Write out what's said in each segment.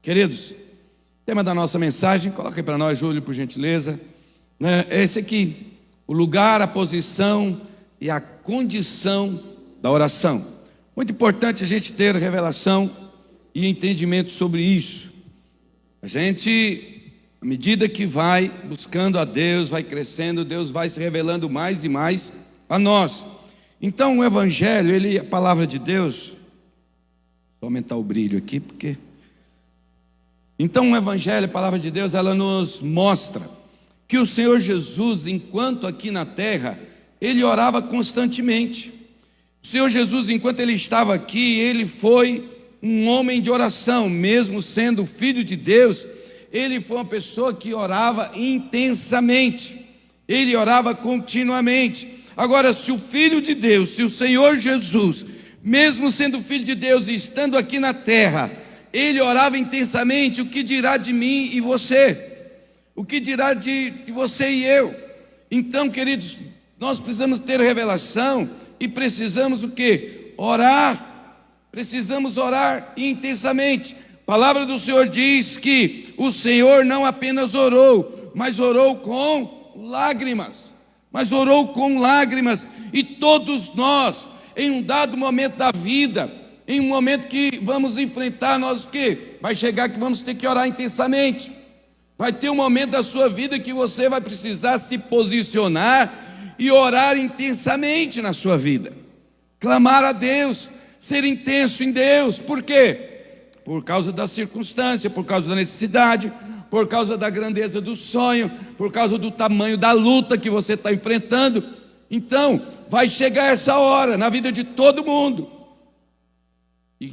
Queridos, tema da nossa mensagem, coloca aí para nós, Júlio, por gentileza, é esse aqui: o lugar, a posição e a condição da oração. Muito importante a gente ter revelação e entendimento sobre isso. A gente, à medida que vai buscando a Deus, vai crescendo, Deus vai se revelando mais e mais a nós. Então o Evangelho, a palavra de Deus, vou aumentar o brilho aqui, porque... Então o Evangelho, a palavra de Deus, ela nos mostra que o Senhor Jesus, enquanto aqui na terra, Ele orava constantemente. O Senhor Jesus, enquanto Ele estava aqui, Ele foi um homem de oração, mesmo sendo Filho de Deus. Ele foi uma pessoa que orava intensamente, Ele orava continuamente. Agora, se o Filho de Deus, se o Senhor Jesus, mesmo sendo Filho de Deus e estando aqui na terra, Ele orava intensamente, o que dirá de mim e você? O que dirá de você e eu? Então, queridos, nós precisamos ter revelação e precisamos o quê? Orar. Precisamos orar intensamente. A palavra do Senhor diz que o Senhor não apenas orou, mas orou com lágrimas. E todos nós, em um dado momento da vida, em um momento que vamos enfrentar, nós o quê? Vai chegar que vamos ter que orar intensamente. Vai ter um momento da sua vida que você vai precisar se posicionar e orar intensamente na sua vida. Clamar a Deus, ser intenso em Deus. Por quê? Por causa da circunstância, por causa da necessidade, por causa da grandeza do sonho, por causa do tamanho da luta que você está enfrentando. Então, vai chegar essa hora na vida de todo mundo e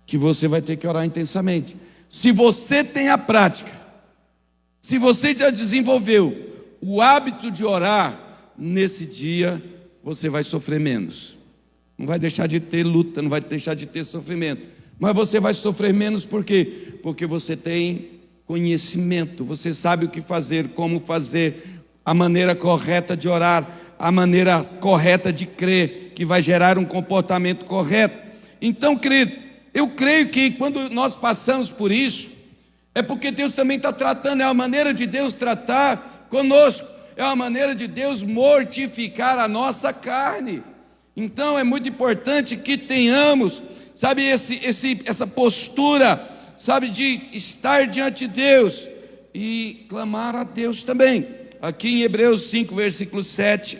que você vai ter que orar intensamente. Se você tem a prática, se você já desenvolveu o hábito de orar, nesse dia você vai sofrer menos. Não vai deixar de ter luta, não vai deixar de ter sofrimento, mas você vai sofrer menos. Por quê? Porque você tem conhecimento, você sabe o que fazer, como fazer, a maneira correta de orar, a maneira correta de crer, que vai gerar um comportamento correto. Então, querido, eu creio que quando nós passamos por isso, é porque Deus também está tratando, é a maneira de Deus tratar conosco, é a maneira de Deus mortificar a nossa carne. Então é muito importante que tenhamos, sabe, essa postura, sabe, de estar diante de Deus e clamar a Deus também. Aqui em Hebreus 5, versículo 7,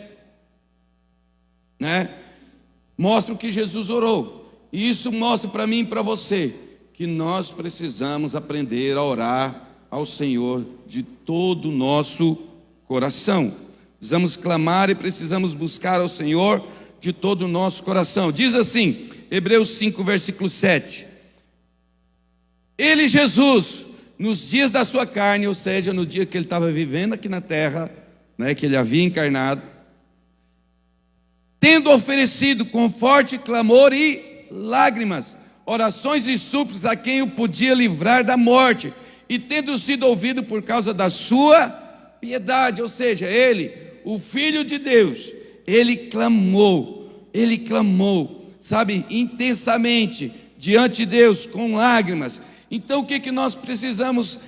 mostra o que Jesus orou. E isso mostra para mim e para você que nós precisamos aprender a orar ao Senhor de todo o nosso coração. Precisamos clamar e precisamos buscar ao Senhor de todo o nosso coração. Diz assim, Hebreus 5, versículo 7. Ele, Jesus, nos dias da sua carne, ou seja, no dia que ele estava vivendo aqui na terra, que ele havia encarnado, tendo oferecido com forte clamor e lágrimas, orações e súplicas a quem o podia livrar da morte, e tendo sido ouvido por causa da sua piedade, ou seja, ele, o Filho de Deus, ele clamou, sabe, intensamente diante de Deus, com lágrimas. Então o que nós precisamos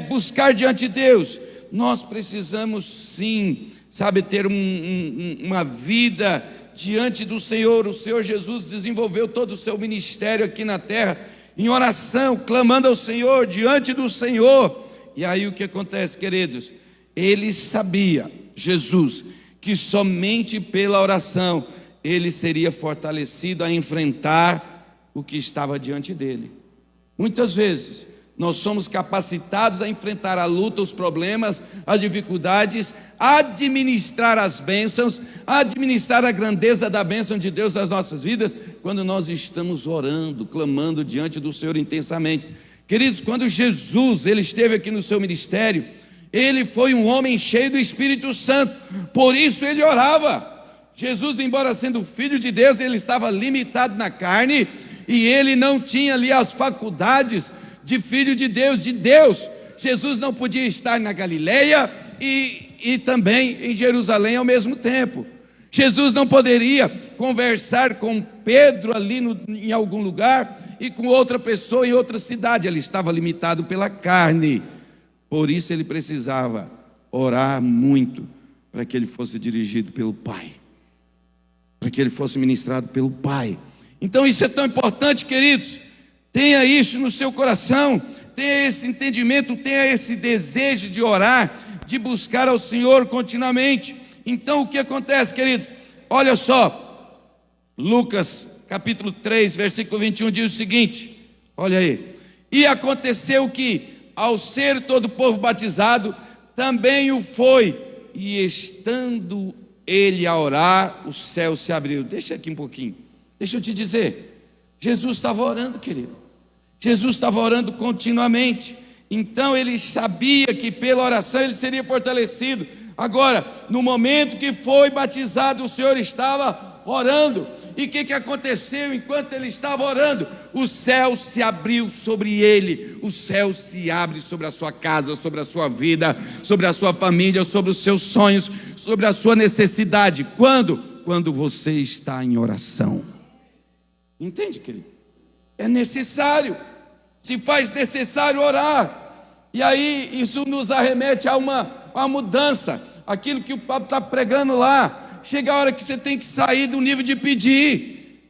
buscar diante de Deus? Nós precisamos sim, sabe, ter uma vida diante do Senhor. O Senhor Jesus desenvolveu todo o seu ministério aqui na terra, em oração, clamando ao Senhor, diante do Senhor. E aí o que acontece, queridos? Ele sabia, Jesus, que somente pela oração ele seria fortalecido a enfrentar o que estava diante dele. Muitas vezes nós somos capacitados a enfrentar a luta, os problemas, as dificuldades, administrar as bênçãos, administrar a grandeza da bênção de Deus nas nossas vidas, quando nós estamos orando, clamando diante do Senhor intensamente. Queridos, quando Jesus ele esteve aqui no seu ministério, ele foi um homem cheio do Espírito Santo, por isso ele orava. Jesus, embora sendo Filho de Deus, ele estava limitado na carne, e ele não tinha ali as faculdades de Filho de Deus, de Deus. Jesus não podia estar na Galileia e também em Jerusalém ao mesmo tempo. Jesus não poderia conversar com Pedro ali em algum lugar e com outra pessoa em outra cidade. Ele estava limitado pela carne. Por isso ele precisava orar muito para que ele fosse dirigido pelo Pai, para que ele fosse ministrado pelo Pai. Então isso é tão importante, queridos. Tenha isso no seu coração, tenha esse entendimento, tenha esse desejo de orar, de buscar ao Senhor continuamente. Então o que acontece, queridos? Olha só, Lucas capítulo 3, versículo 21 diz o seguinte, olha aí: e aconteceu que, ao ser todo o povo batizado, também o foi, e estando ele a orar, o céu se abriu. Deixa aqui um pouquinho, deixa eu te dizer, Jesus estava orando, querido, Jesus estava orando continuamente. Então ele sabia que pela oração ele seria fortalecido. Agora, no momento que foi batizado, o Senhor estava orando. E o que aconteceu enquanto ele estava orando? O céu se abriu sobre ele. O céu se abre sobre a sua casa, sobre a sua vida, sobre a sua família, sobre os seus sonhos, sobre a sua necessidade. Quando? Quando você está em oração. Entende, querido? É necessário, se faz necessário orar. E aí isso nos arremete a uma mudança. Aquilo que o Papa está pregando lá. Chega a hora que você tem que sair do nível de pedir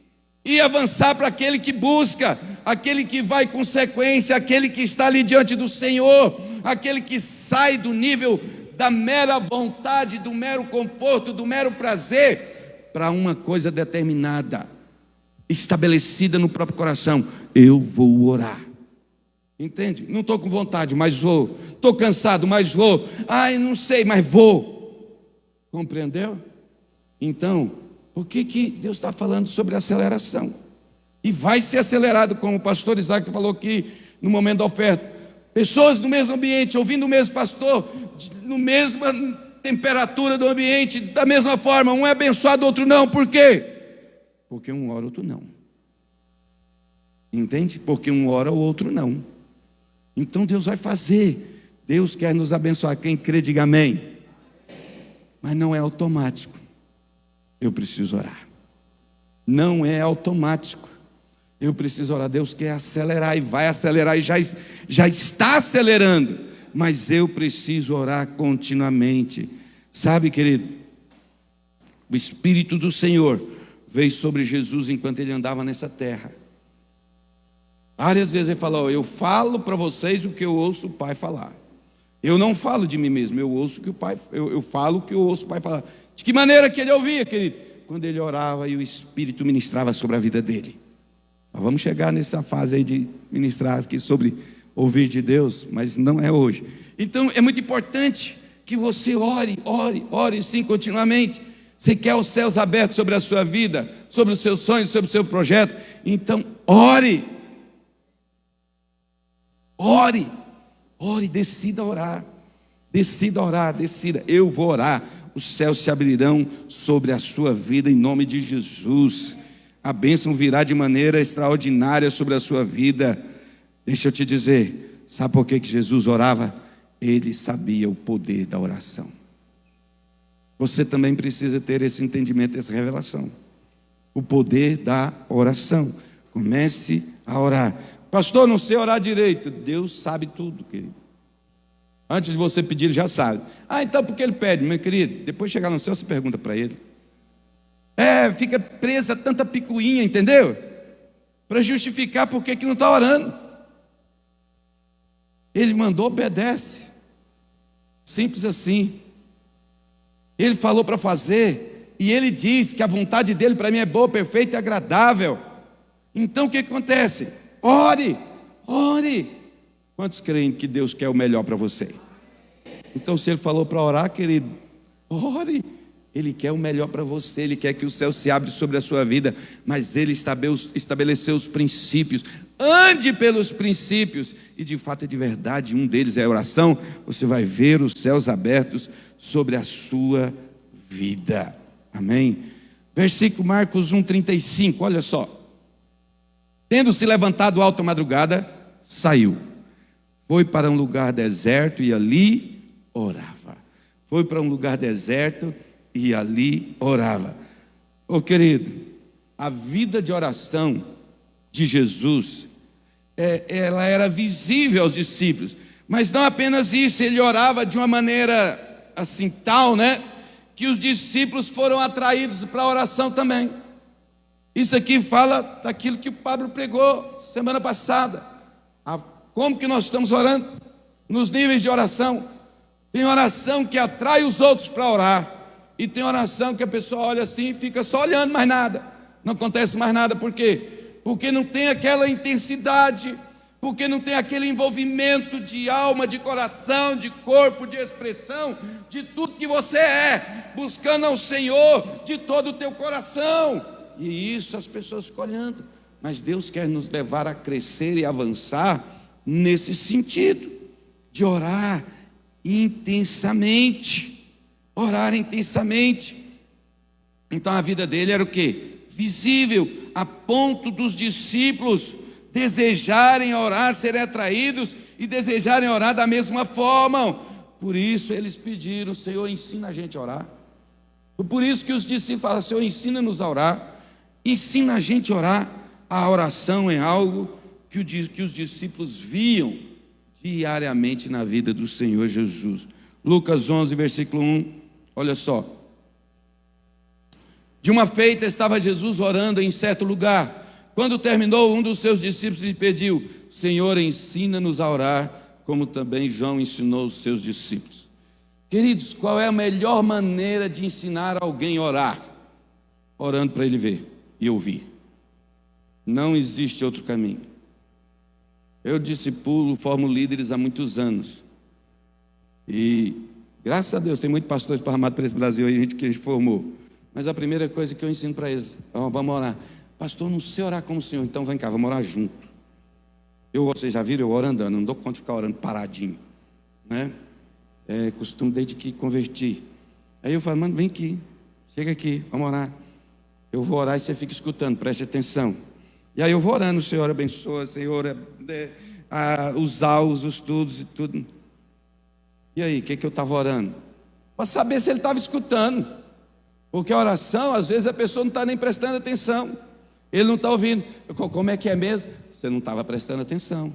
e avançar para aquele que busca, aquele que vai com sequência, aquele que está ali diante do Senhor, aquele que sai do nível da mera vontade, do mero conforto, do mero prazer, para uma coisa determinada, estabelecida no próprio coração. Eu vou orar. Entende? Não estou com vontade, mas vou. Estou cansado, mas vou. Ai, não sei, mas vou. Compreendeu? Então, por que Deus está falando sobre aceleração? E vai ser acelerado, como o pastor Isaac falou aqui no momento da oferta. Pessoas no mesmo ambiente, ouvindo o mesmo pastor, na mesma temperatura do ambiente, da mesma forma. Um é abençoado, outro não. Por quê? Porque um ora, outro não. Entende? Porque um ora, o outro não. Então Deus vai fazer. Deus quer nos abençoar. Quem crê, diga amém. Mas não é automático. Eu preciso orar. Não é automático. Eu preciso orar. Deus quer acelerar e vai acelerar e já está acelerando. Mas eu preciso orar continuamente. Sabe, querido, o Espírito do Senhor veio sobre Jesus enquanto ele andava nessa terra. Várias vezes ele falou: eu falo para vocês o que eu ouço o Pai falar. Eu não falo de mim mesmo, eu ouço o que o Pai, eu falo o que eu ouço o Pai falar. De que maneira que ele ouvia, querido? Quando ele orava e o Espírito ministrava sobre a vida dele. Nós vamos chegar nessa fase aí de ministrar aqui sobre ouvir de Deus, mas não é hoje. Então é muito importante que você ore sim continuamente. Você quer os céus abertos sobre a sua vida, sobre os seus sonhos, sobre o seu projeto? Então ore, decida orar, decida, eu vou orar. Os céus se abrirão sobre a sua vida em nome de Jesus. A bênção virá de maneira extraordinária sobre a sua vida. Deixa eu te dizer, sabe por que Jesus orava? Ele sabia o poder da oração. Você também precisa ter esse entendimento, essa revelação. O poder da oração. Comece a orar. Pastor, não sei orar direito. Deus sabe tudo, querido. Antes de você pedir, ele já sabe. Então por que ele pede? Meu querido, depois de chegar no céu, você pergunta para ele. Fica presa tanta picuinha, entendeu? Para justificar por que não está orando. Ele mandou, obedece. Simples assim. Ele falou para fazer, e ele diz que a vontade dele para mim é boa, perfeita e agradável. Então o que acontece? Ore. Quantos creem que Deus quer o melhor para você? Então se ele falou para orar, querido, ore. Ele quer o melhor para você, ele quer que o céu se abra sobre a sua vida, mas ele estabeleceu os princípios. Ande pelos princípios, e de fato é de verdade, um deles é a oração. Você vai ver os céus abertos sobre a sua vida. Amém? Versículo Marcos 1,35, olha só. Tendo se levantado alta madrugada, saiu. Foi para um lugar deserto e ali orava. Foi para um lugar deserto e ali orava. Querido, a vida de oração de Jesus, ela era visível aos discípulos. Mas não apenas isso, ele orava de uma maneira assim tal, né, que os discípulos foram atraídos para a oração também. Isso aqui fala daquilo que o Pablo pregou semana passada. Como que nós estamos orando? Nos níveis de oração. Tem oração que atrai os outros para orar, e tem oração que a pessoa olha assim e fica só olhando, mais nada, não acontece mais nada. Por quê? Porque não tem aquela intensidade, porque não tem aquele envolvimento de alma, de coração, de corpo, de expressão, de tudo que você é, buscando ao Senhor de todo o teu coração. E isso as pessoas ficam olhando. Mas Deus quer nos levar a crescer e avançar nesse sentido, de orar intensamente. Orar intensamente. Então a vida dele era o quê? Visível, a ponto dos discípulos desejarem orar, serem atraídos e desejarem orar da mesma forma. Por isso eles pediram: Senhor, ensina a gente a orar. Por isso que os discípulos falaram: Senhor, ensina-nos a orar. Ensina a gente a orar. A oração é algo que os discípulos viam diariamente na vida do Senhor Jesus. Lucas 11, versículo 1, olha só. De uma feita estava Jesus orando em certo lugar. Quando terminou, um dos seus discípulos lhe pediu: Senhor, ensina-nos a orar, como também João ensinou os seus discípulos. Queridos, qual é a melhor maneira de ensinar alguém a orar? Orando para ele ver e ouvir. Não existe outro caminho. Eu discipulo, formo líderes há muitos anos. E, graças a Deus, tem muitos pastores esparramados para esse Brasil aí, gente que a gente formou. Mas a primeira coisa que eu ensino para eles: vamos orar. Pastor, não sei orar como o senhor, então vem cá, vamos orar junto. Vocês já viram eu oro andando, não dou conta de ficar orando paradinho, né? É costume desde que converti. Aí eu falo: mano, vem aqui, chega aqui, vamos orar. Eu vou orar e você fica escutando, preste atenção. E aí eu vou orando: o Senhor abençoa, Senhor, os alvos, os estudos e tudo. E aí, o que eu estava orando? Para saber se ele estava escutando. Porque a oração, às vezes a pessoa não está nem prestando atenção. Ele não está ouvindo. Como é que é mesmo? Você não estava prestando atenção.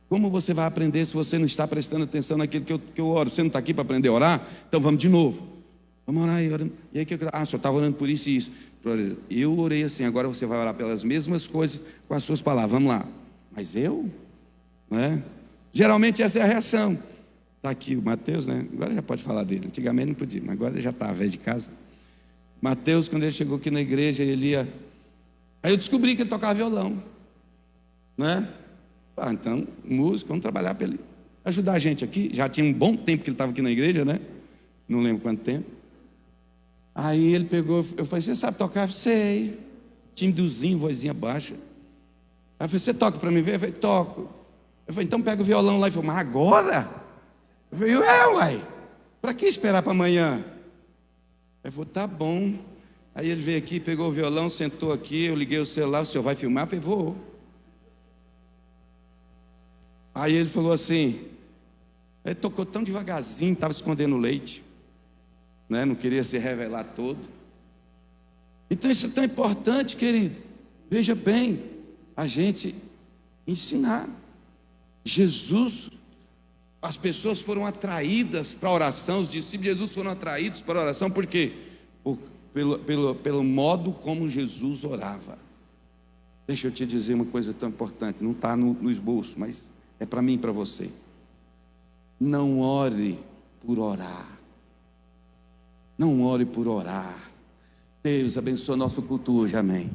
Como você vai aprender se você não está prestando atenção naquilo que eu oro? Você não está aqui para aprender a orar? Então vamos de novo. Vamos orar e orando. E aí o senhor estava orando por isso e isso. Eu orei assim, agora você vai orar pelas mesmas coisas com as suas palavras. Vamos lá. Mas eu? Não é? Geralmente essa é a reação. Está aqui o Mateus, né? Agora já pode falar dele. Antigamente não podia, mas agora já está, velho de casa. Mateus, quando ele chegou aqui na igreja, ele ia... Aí eu descobri que ele tocava violão, né? Então, músico, vamos trabalhar para ele ajudar a gente aqui. Já tinha um bom tempo que ele estava aqui na igreja, né? Não lembro quanto tempo. Aí ele pegou, eu falei: você sabe tocar? Sei. Timidozinho, vozinha baixa. Aí eu falei: você toca para mim ver? Eu falei: toco. Eu falei: então pega o violão lá. Ele falou: mas agora? Eu falei: uai, para que esperar para amanhã? Ele falou: tá bom. Aí ele veio aqui, pegou o violão, sentou aqui, eu liguei o celular: o senhor vai filmar? Eu falei: vou. Aí ele falou assim, ele tocou tão devagarzinho, estava escondendo o leite, né? Não queria se revelar todo. Então isso é tão importante, querido. Veja bem, a gente ensinar. Jesus, as pessoas foram atraídas para a oração, os discípulos de Jesus foram atraídos para a oração, por quê? Pelo modo como Jesus orava. Deixa eu te dizer uma coisa tão importante, não está no esboço, mas é para mim e para você. Não ore por orar. Não ore por orar. Deus abençoa nosso culto hoje, amém.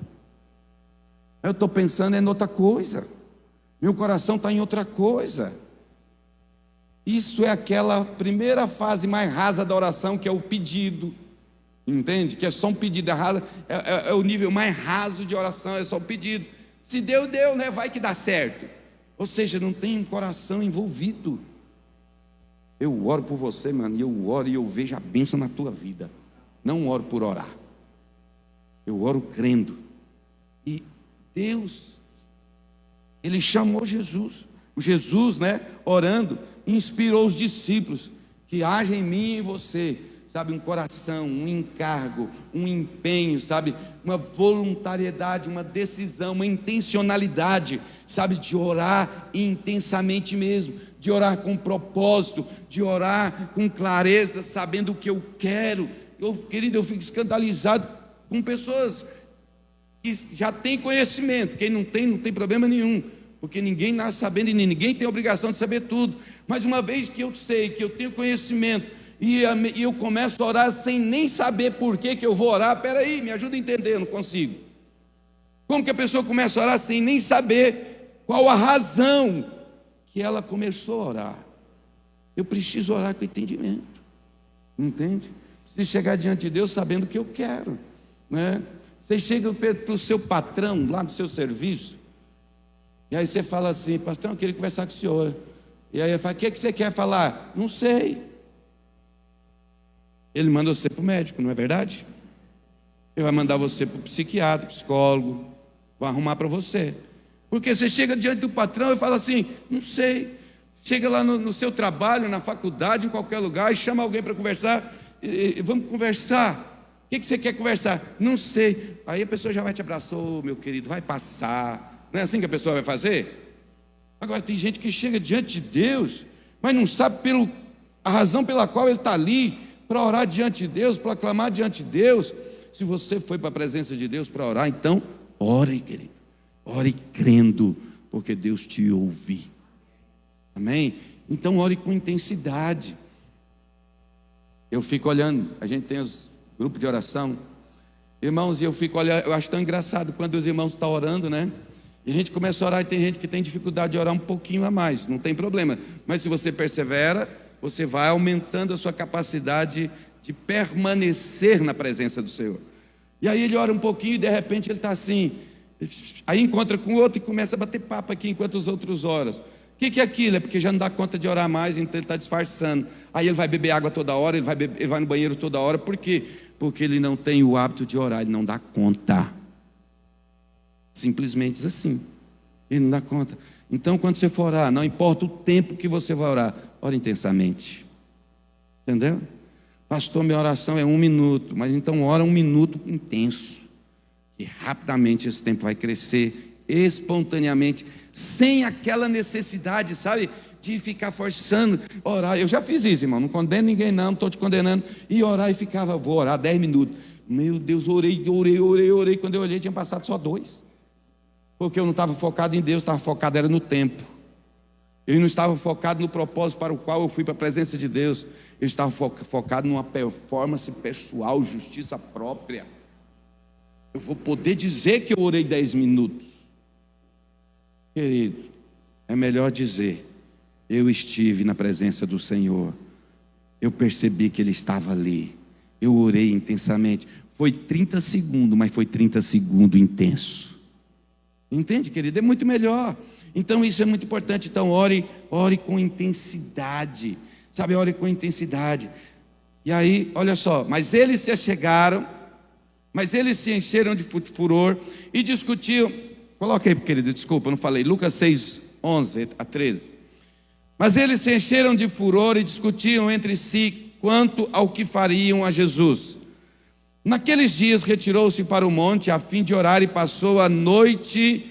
Eu estou pensando em outra coisa. Meu coração está em outra coisa. Isso é aquela primeira fase mais rasa da oração, que é o pedido. Entende? Que é só um pedido. É o nível mais raso de oração, é só um pedido. Se deu, né? Vai que dá certo. Ou seja, não tem um coração envolvido. Eu oro por você, mano, e eu oro e eu vejo a bênção na tua vida. Não oro por orar. Eu oro crendo. E Deus, Ele chamou Jesus. O Jesus, né, orando, inspirou os discípulos, que haja em mim e em você sabe, um coração, um encargo, um empenho, sabe, uma voluntariedade, uma decisão, uma intencionalidade, sabe, de orar intensamente mesmo, de orar com propósito, de orar com clareza, sabendo o que eu quero. Querido, eu fico escandalizado com pessoas que já têm conhecimento. Quem não tem problema nenhum, porque ninguém nasce sabendo e ninguém tem obrigação de saber tudo. Mas uma vez que eu sei, que eu tenho conhecimento, e eu começo a orar sem nem saber por que eu vou orar, peraí, me ajuda a entender, eu não consigo. Como que a pessoa começa a orar sem nem saber qual a razão que ela começou a orar? Eu preciso orar com entendimento, entende? Preciso chegar diante de Deus sabendo o que eu quero, né? Você chega para o seu patrão lá no seu serviço, e aí você fala assim: patrão, eu queria conversar com o senhor. E aí ele fala: o que você quer falar? Não sei. Ele manda você para o médico, não é verdade? Ele vai mandar você para o psiquiatra, psicólogo, vai arrumar para você. Porque você chega diante do patrão e fala assim: não sei. Chega lá no seu trabalho, na faculdade, em qualquer lugar, e chama alguém para conversar. Vamos conversar. O que você quer conversar? Não sei. Aí a pessoa já vai te abraçar: ô, meu querido, vai passar. Não é assim que a pessoa vai fazer? Agora tem gente que chega diante de Deus, mas não sabe a razão pela qual ele está ali, para orar diante de Deus, para clamar diante de Deus. Se você foi para a presença de Deus para orar, então ore, querido. Ore crendo, porque Deus te ouve. Amém? Então ore com intensidade. Eu fico olhando, a gente tem os grupos de oração, irmãos, e eu fico olhando, eu acho tão engraçado quando os irmãos estão orando, né? E a gente começa a orar, e tem gente que tem dificuldade de orar um pouquinho a mais, não tem problema, mas se você persevera, você vai aumentando a sua capacidade de permanecer na presença do Senhor. E aí ele ora um pouquinho e de repente ele está assim, aí encontra com o outro e começa a bater papo aqui enquanto os outros oram. O que é aquilo? É porque já não dá conta de orar mais, então ele está disfarçando. Aí ele vai beber água toda hora, ele vai no banheiro toda hora. Por quê? Porque ele não tem o hábito de orar, ele não dá conta. Simplesmente assim, ele não dá conta. Então quando você for orar, não importa o tempo que você vai orar, ore intensamente. Entendeu? Pastor, minha oração é 1 minuto, mas então ora 1 minuto intenso, e rapidamente esse tempo vai crescer espontaneamente, sem aquela necessidade, sabe, de ficar forçando, orar. Eu já fiz isso, irmão, não condeno ninguém não estou te condenando, e orar e ficava, vou orar 10 minutos, meu Deus, orei, quando eu olhei tinha passado só 2, porque eu não estava focado em Deus, estava focado era no tempo. Eu não estava focado no propósito para o qual eu fui para a presença de Deus, eu estava focado numa performance pessoal, justiça própria. Eu vou poder dizer que eu orei 10 minutos. Querido, é melhor dizer: eu estive na presença do Senhor, eu percebi que Ele estava ali, eu orei intensamente. Foi 30 segundos, mas foi 30 segundos intenso. Entende, querido? É muito melhor. Então isso é muito importante. Então ore com intensidade, sabe, ore com intensidade. E aí, olha só, mas eles se achegaram, mas eles se encheram de furor e discutiam. Coloca aí, querido, desculpa, eu não falei. Lucas 6, 11 a 13. Mas eles se encheram de furor e discutiam entre si quanto ao que fariam a Jesus. Naqueles dias retirou-se para o monte a fim de orar e passou a noite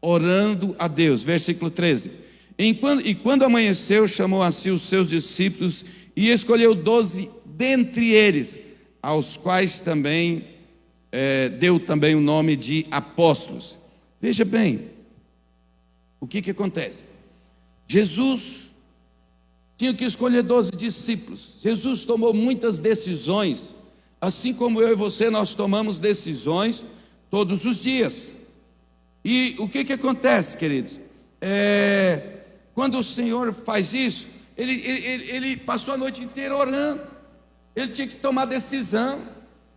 orando a Deus. Versículo 13. E quando amanheceu, chamou a si os seus discípulos e escolheu 12 dentre eles, aos quais também deu também o nome de apóstolos. Veja bem, o que acontece? Jesus tinha que escolher 12 discípulos. Jesus tomou muitas decisões, assim como eu e você, nós tomamos decisões todos os dias. E o que acontece, queridos? Quando o Senhor faz isso, ele passou a noite inteira orando. Ele tinha que tomar decisão,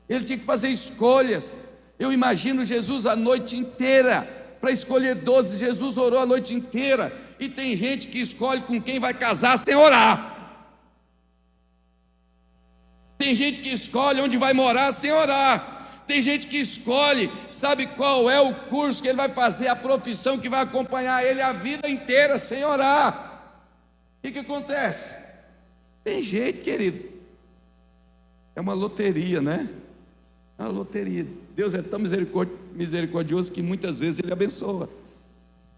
ele tinha que fazer escolhas. Eu imagino Jesus a noite inteira para escolher 12. Jesus orou a noite inteira. E tem gente que escolhe com quem vai casar sem orar. Tem gente que escolhe onde vai morar sem orar. Tem gente que escolhe, sabe qual é o curso que ele vai fazer, a profissão que vai acompanhar ele a vida inteira sem orar. O que acontece? Tem gente, querido, É uma loteria, né? É uma loteria. Deus é tão misericordioso que muitas vezes Ele abençoa.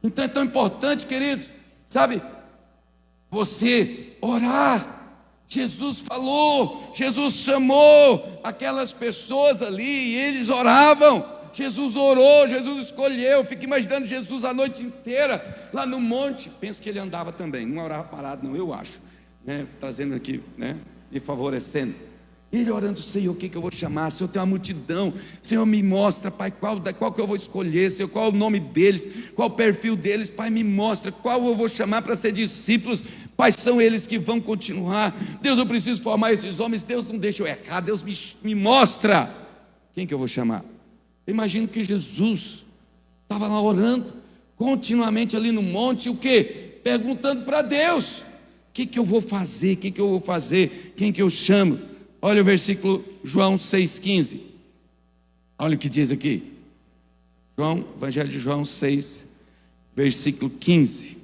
Então é tão importante, queridos, sabe, você orar. Jesus falou, Jesus chamou aquelas pessoas ali e eles oravam. Jesus orou, Jesus escolheu. Fico imaginando Jesus a noite inteira lá no monte. Penso que ele andava também, não orava parado, não, eu acho, né? Trazendo aqui, né? E favorecendo. Ele orando: Senhor, o que eu vou chamar? Senhor, tem uma multidão. Senhor, me mostra, Pai, qual que eu vou escolher. Senhor, qual o nome deles, qual o perfil deles. Pai, me mostra qual eu vou chamar para ser discípulos. Pai, são eles que vão continuar. Deus, eu preciso formar esses homens. Deus, não deixa eu errar. Deus, me mostra quem que eu vou chamar. Eu imagino que Jesus estava lá orando continuamente ali no monte. O quê? Perguntando para Deus: o que eu vou fazer? O que eu vou fazer? Quem que eu chamo? Olha o versículo João 6,15. Olha o que diz aqui. Evangelho de João 6, versículo 15.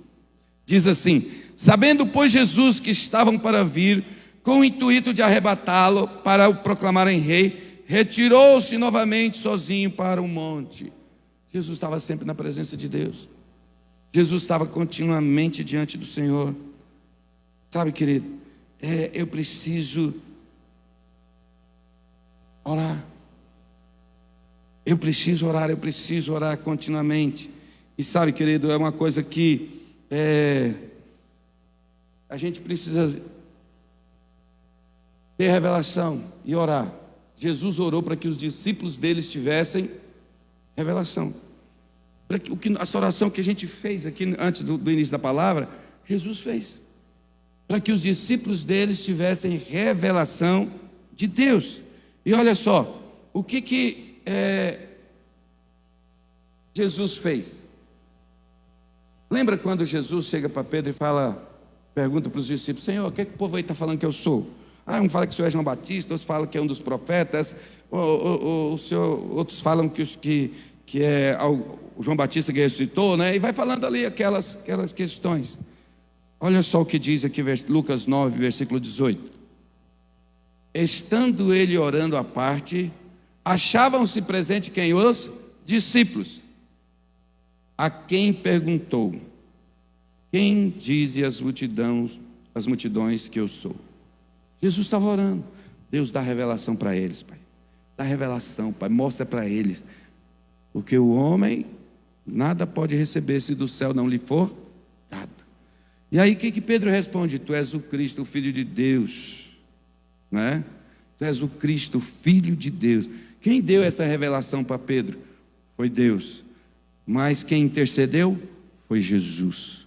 Diz assim: sabendo, pois, Jesus que estavam para vir, com o intuito de arrebatá-lo para o proclamarem rei, retirou-se novamente sozinho para o monte. Jesus estava sempre na presença de Deus. Jesus estava continuamente diante do Senhor. Sabe, querido, eu preciso orar. Eu preciso orar continuamente. E sabe, querido, é uma coisa que a gente precisa ter revelação e orar. Jesus orou para que os discípulos deles tivessem revelação. Para que, essa oração que a gente fez aqui antes do início da palavra, Jesus fez. Para que os discípulos deles tivessem revelação de Deus. E olha só, o que Jesus fez? Lembra quando Jesus chega para Pedro e pergunta para os discípulos: Senhor, o que o povo aí está falando que eu sou? Um fala que o senhor é João Batista, outros falam que é um dos profetas, outros falam que é o João Batista que ressuscitou, né? E vai falando ali aquelas questões. Olha só o que diz aqui Lucas 9, versículo 18. Estando ele orando à parte, achavam-se presentes quem? Os discípulos. A quem perguntou: quem dize as multidões que eu sou? Jesus estava orando. Deus dá revelação para eles, Pai. Dá revelação, Pai. Mostra para eles. Porque o homem nada pode receber se do céu não lhe for dado. E aí o que Pedro responde? Tu és o Cristo, o Filho de Deus. Não é? Tu és o Cristo, Filho de Deus. Quem deu essa revelação para Pedro? Foi Deus. Mas quem intercedeu? Foi Jesus.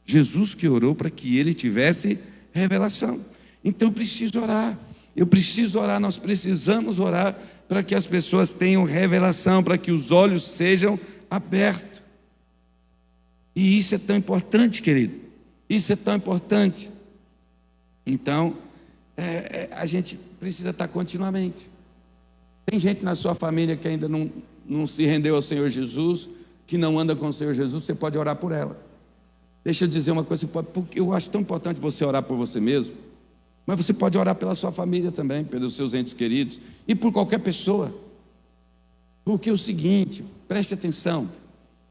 Jesus que orou para que ele tivesse revelação. Então eu preciso orar, nós precisamos orar para que as pessoas tenham revelação, para que os olhos sejam abertos. E isso é tão importante, querido. Isso é tão importante. Então, a gente precisa estar continuamente. Tem gente na sua família que ainda não se rendeu ao Senhor Jesus, que não anda com o Senhor Jesus, você pode orar por ela. Deixa eu dizer uma coisa, porque eu acho tão importante você orar por você mesmo, mas você pode orar pela sua família também, pelos seus entes queridos, e por qualquer pessoa. Porque é o seguinte, preste atenção,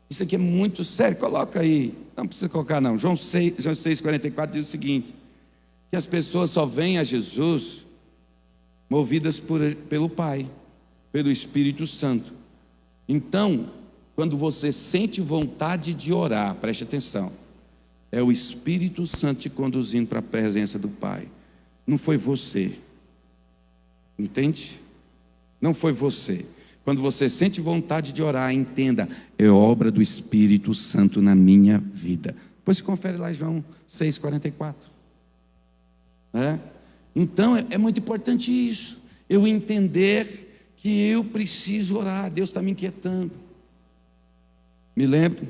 isso aqui é muito sério, coloca aí, não precisa colocar não, João 6,44 diz o seguinte: que as pessoas só vêm a Jesus movidas pelo Pai, pelo Espírito Santo. Então, quando você sente vontade de orar, preste atenção, é o Espírito Santo te conduzindo para a presença do Pai. Não foi você. Entende? Não foi você. Quando você sente vontade de orar, entenda, é obra do Espírito Santo na minha vida. Depois se confere lá em João 6,44. Então é muito importante isso, eu entender que eu preciso orar. Deus está me inquietando. Me lembro,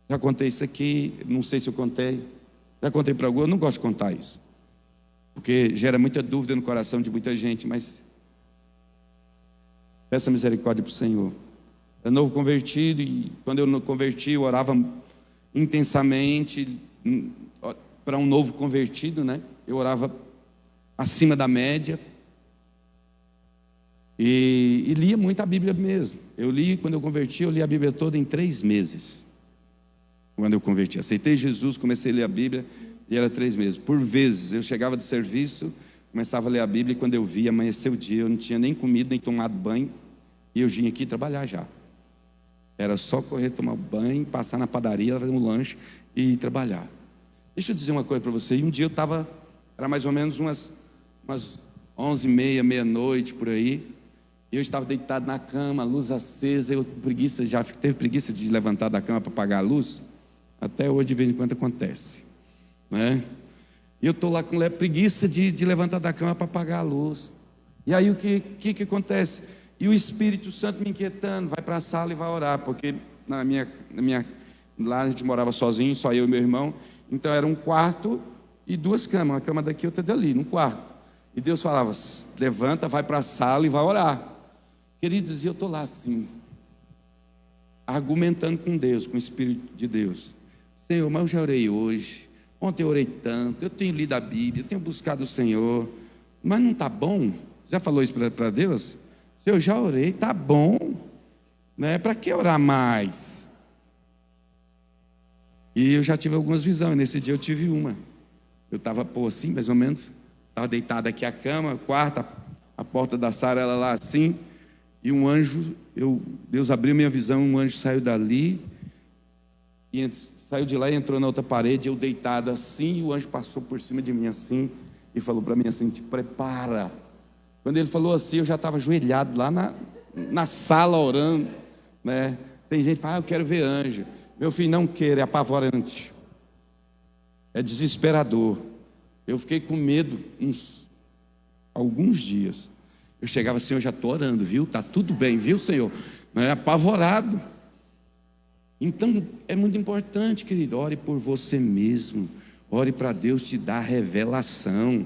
já contei isso aqui, não sei se eu contei, já contei para algum, eu não gosto de contar isso, porque gera muita dúvida no coração de muita gente, mas peça misericórdia para o Senhor. Eu novo convertido, e quando eu me converti, eu orava intensamente para um novo convertido, né? Eu orava acima da média, E lia muito a Bíblia mesmo. Quando eu converti, eu li a Bíblia toda em 3 meses. Quando eu converti, aceitei Jesus, comecei a ler a Bíblia, e era 3 meses. Por vezes, eu chegava do serviço, começava a ler a Bíblia, e quando eu via, amanheceu o dia, eu não tinha nem comido, nem tomado banho, e eu vinha aqui trabalhar já. Era só correr, tomar banho, passar na padaria, fazer um lanche e ir trabalhar. Deixa eu dizer uma coisa para você. E um dia eu estava, era mais ou menos umas 11h30, meia-noite, por aí. Eu estava deitado na cama, a luz acesa. Já teve preguiça de levantar da cama para apagar a luz? Até hoje, de vez em quando, acontece, né? E eu estou lá com preguiça de levantar da cama para apagar a luz. E aí o que acontece? E o Espírito Santo me inquietando, vai para a sala e vai orar, porque lá a gente morava sozinho, só eu e meu irmão. Então era um quarto e 2 camas, uma cama daqui e outra dali, num quarto. E Deus falava: levanta, vai para a sala e vai orar. Queridos, e eu estou lá assim, argumentando com Deus, com o Espírito de Deus. Senhor, mas eu já orei hoje, ontem eu orei tanto, eu tenho lido a Bíblia, eu tenho buscado o Senhor, mas não está bom? Já falou isso para Deus? Senhor, eu já orei, está bom, né? Para que orar mais? E eu já tive algumas visões. Nesse dia eu tive uma. Eu estava assim, mais ou menos, estava deitado aqui a cama, quarto, a porta da sala era lá assim, e um anjo, Deus abriu minha visão, um anjo saiu dali, e saiu de lá e entrou na outra parede, eu deitado assim, e o anjo passou por cima de mim assim, e falou para mim assim: te prepara. Quando ele falou assim, eu já estava ajoelhado lá na sala orando, né? Tem gente que fala: eu quero ver anjo. Meu filho, não queira, é apavorante, é desesperador. Eu fiquei com medo alguns dias. Eu chegava assim: eu já estou orando, viu? Está tudo bem, viu, Senhor? É apavorado. Então é muito importante, querido, ore por você mesmo, ore para Deus te dar revelação,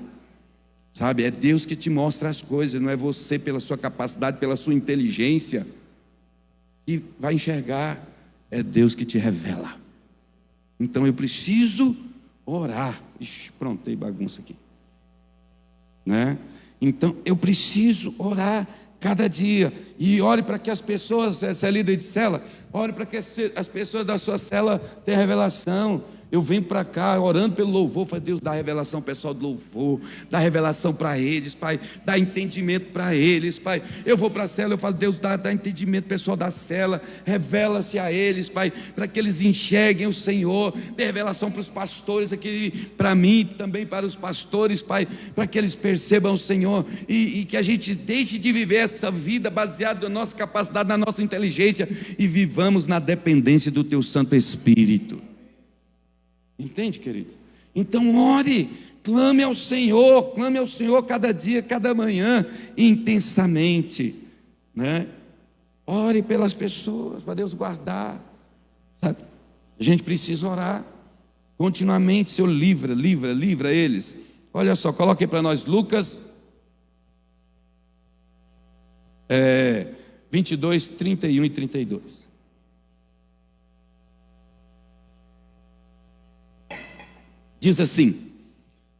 sabe? É Deus que te mostra as coisas, não é você pela sua capacidade, pela sua inteligência que vai enxergar, é Deus que te revela. Então eu preciso orar. Ixi, pronto, tem bagunça aqui, né? Então eu preciso orar cada dia. E ore para que as pessoas, você é líder de célula, ore para que as pessoas da sua célula tenham revelação. Eu venho para cá orando pelo louvor, falo: Deus, dá revelação pessoal do louvor, dá revelação para eles, Pai, dá entendimento para eles, Pai. Eu vou para a célula, eu falo: Deus, dá entendimento pessoal da célula, revela-se a eles, Pai, para que eles enxerguem o Senhor. Dê revelação para os pastores aqui, para mim, também para os pastores, Pai, para que eles percebam o Senhor, e que a gente deixe de viver essa vida baseada na nossa capacidade, na nossa inteligência, e vivamos na dependência do Teu Santo Espírito. Entende, querido? Então ore, clame ao Senhor cada dia, cada manhã, intensamente, né? Ore pelas pessoas, para Deus guardar, sabe? A gente precisa orar continuamente. Senhor, livra eles. Olha só, coloque para nós Lucas 22, 31 e 32. Diz assim: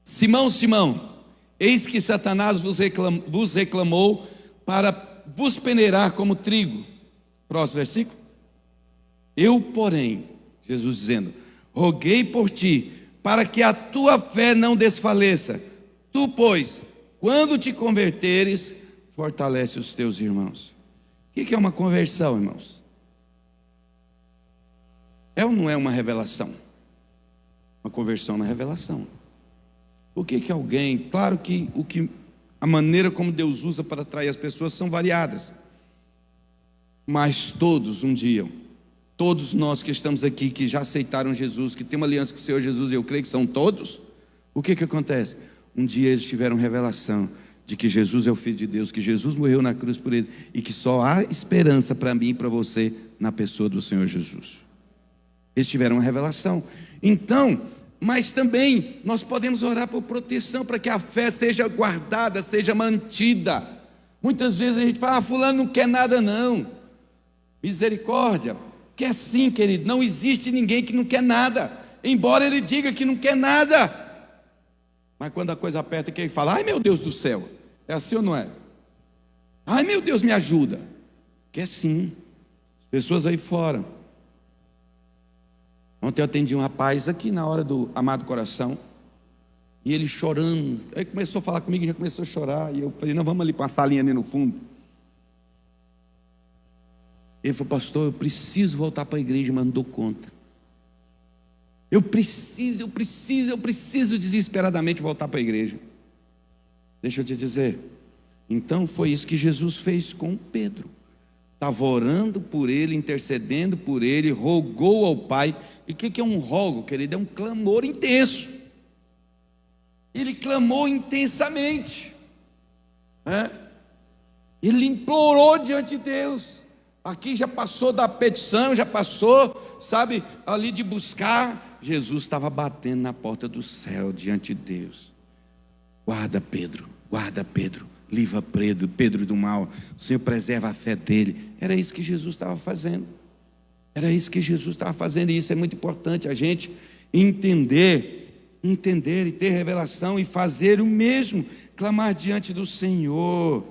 Simão, Simão, eis que Satanás vos reclamou para vos peneirar como trigo. Próximo versículo. Eu, porém, Jesus dizendo, roguei por ti, para que a tua fé não desfaleça. Tu, pois, quando te converteres, fortalece os teus irmãos. O que é uma conversão, irmãos? É ou não é uma revelação? Uma conversão na revelação. O que alguém... Claro que a maneira como Deus usa para atrair as pessoas são variadas. Mas todos um dia, todos nós que estamos aqui, que já aceitaram Jesus, que tem uma aliança com o Senhor Jesus, eu creio que são todos, o que acontece? Um dia eles tiveram revelação de que Jesus é o Filho de Deus, que Jesus morreu na cruz por eles, e que só há esperança para mim e para você na pessoa do Senhor Jesus. Eles tiveram uma revelação. Então, mas também nós podemos orar por proteção, para que a fé seja guardada, seja mantida. Muitas vezes a gente fala, fulano não quer nada não. Misericórdia, quer sim, querido. Não existe ninguém que não quer nada, embora ele diga que não quer nada. Mas quando a coisa aperta, que ele fala, ai meu Deus do céu. É assim ou não é? Ai, meu Deus, me ajuda. Quer sim. Pessoas aí fora. Ontem eu atendi um rapaz aqui na hora do Amado Coração, e ele chorando. Aí começou a falar comigo e já começou a chorar. E eu falei, não, vamos ali para uma salinha ali no fundo. Ele falou, pastor, eu preciso voltar para a igreja, mas não dou conta. Eu preciso desesperadamente voltar para a igreja. Deixa eu te dizer. Então foi isso que Jesus fez com Pedro. Estava orando por ele, intercedendo por ele, rogou ao Pai. E o que é um rogo, querido? É um clamor intenso. Ele clamou intensamente, né? Ele implorou diante de Deus. Aqui já passou da petição, já passou, sabe, ali de buscar. Jesus estava batendo na porta do céu diante de Deus. Guarda Pedro, livra Pedro do mal. O Senhor preserva a fé dele. Era isso que Jesus estava fazendo. Era isso que Jesus estava fazendo. E isso é muito importante, a gente entender e ter revelação e fazer o mesmo. Clamar diante do Senhor.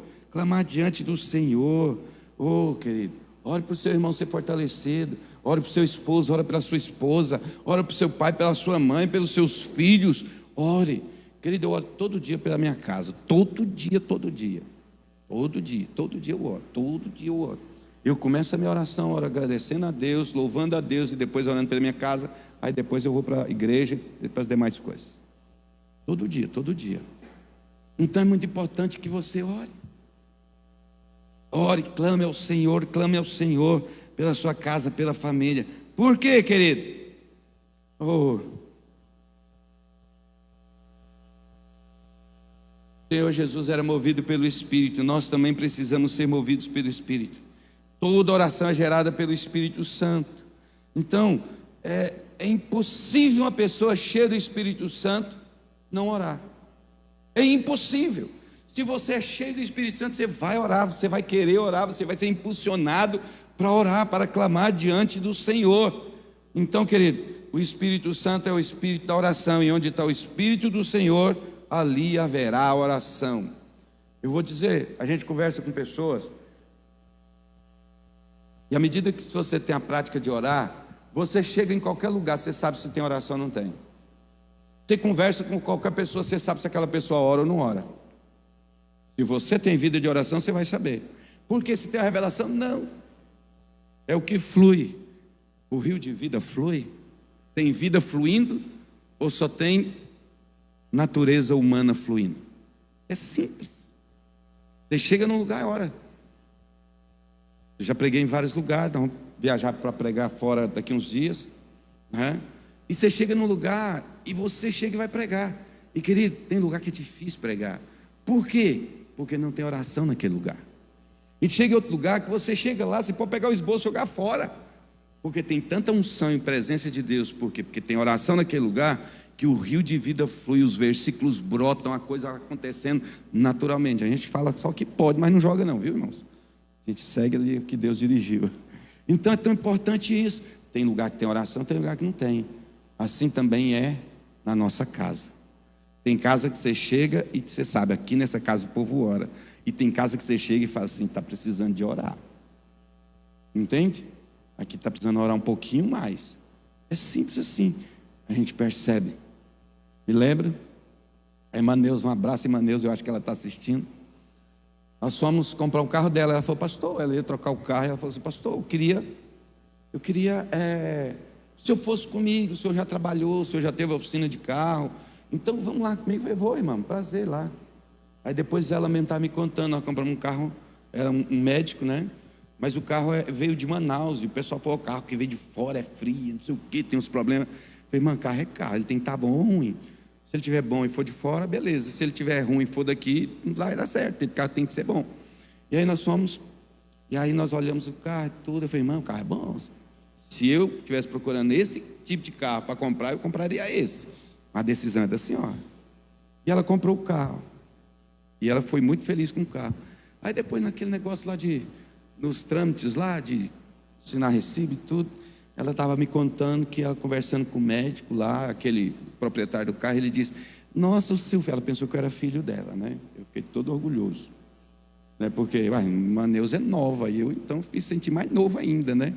Oh, querido, ore para o seu irmão ser fortalecido. Ore para o seu esposo, ore pela sua esposa. Ore para o seu pai, pela sua mãe, pelos seus filhos. Ore. Querido, eu oro todo dia pela minha casa. Todo dia eu oro. Eu começo a minha oração, oro agradecendo a Deus, louvando a Deus, e depois orando pela minha casa. Aí depois eu vou para a igreja e para as demais coisas. Todo dia. Então é muito importante que você ore. Ore, clame ao Senhor pela sua casa, pela família. Por quê, querido? O Senhor Jesus era movido pelo Espírito. Nós também precisamos ser movidos pelo Espírito. Toda oração é gerada pelo Espírito Santo. Então, é impossível uma pessoa cheia do Espírito Santo não orar. É impossível. Se você é cheio do Espírito Santo, você vai orar, você vai querer orar, você vai ser impulsionado para orar, para clamar diante do Senhor. Então, querido, o Espírito Santo é o Espírito da oração, e onde está o Espírito do Senhor, ali haverá oração. Eu vou dizer, a gente conversa com pessoas, e à medida que você tem a prática de orar, você chega em qualquer lugar, você sabe se tem oração ou não tem. Você conversa com qualquer pessoa, você sabe se aquela pessoa ora ou não ora. Se você tem vida de oração, você vai saber. Porque se tem a revelação, não. É o que flui. O rio de vida flui. Tem vida fluindo ou só tem natureza humana fluindo? É simples. Você chega num lugar e ora. Eu já preguei em vários lugares, vamos viajar para pregar fora daqui uns dias, né? E você chega num lugar e você chega e vai pregar. E querido, tem lugar que é difícil pregar. Por quê? Porque não tem oração naquele lugar. E chega em outro lugar que você chega lá, você pode pegar o esboço e jogar fora. Porque tem tanta unção e presença de Deus. Por quê? Porque tem oração naquele lugar que o rio de vida flui, os versículos brotam, a coisa acontecendo naturalmente. A gente fala só que pode, mas não joga não, viu, irmãos? A gente segue ali o que Deus dirigiu. Então é tão importante isso. Tem lugar que tem oração, tem lugar que não tem. Assim também é na nossa casa. Tem casa que você chega e você sabe, aqui nessa casa o povo ora. E tem casa que você chega e fala assim, está precisando de orar. Entende? Aqui está precisando orar um pouquinho mais. É simples assim. A gente percebe. Me lembra? A irmã Neuza, um abraço, irmã Neuza, eu acho que ela está assistindo. Nós fomos comprar um carro dela. Ela falou, pastor, ela ia trocar o carro. Ela falou assim, pastor, eu queria se o senhor fosse comigo, o senhor já trabalhou, o senhor já teve oficina de carro, então vamos lá comigo. Eu falei, vou, irmão, prazer lá. Aí depois ela mesmo estava me contando, nós compramos um carro, era um médico, né? Mas o carro veio de Manaus, e o pessoal falou, o carro que veio de fora é frio, não sei o que, tem uns problemas. Eu falei, irmão, carro é carro, ele tem que estar bom ou ruim. Se ele estiver bom e for de fora, beleza. Se ele estiver ruim e for daqui, lá vai dar certo, o carro tem que ser bom. E aí nós fomos, e aí nós olhamos o carro e tudo. Eu falei, irmão, o carro é bom. Se eu estivesse procurando esse tipo de carro para comprar, eu compraria esse. A decisão é da senhora. E ela comprou o carro. E ela foi muito feliz com o carro. Aí depois naquele negócio lá nos trâmites lá, de assinar recibo e tudo, ela estava me contando que ela conversando com o médico lá, aquele proprietário do carro, ele disse, nossa, o seu filho, ela pensou que eu era filho dela, né? Eu fiquei todo orgulhoso. né? Porque a Neuza é nova, e eu então me senti mais novo ainda, né?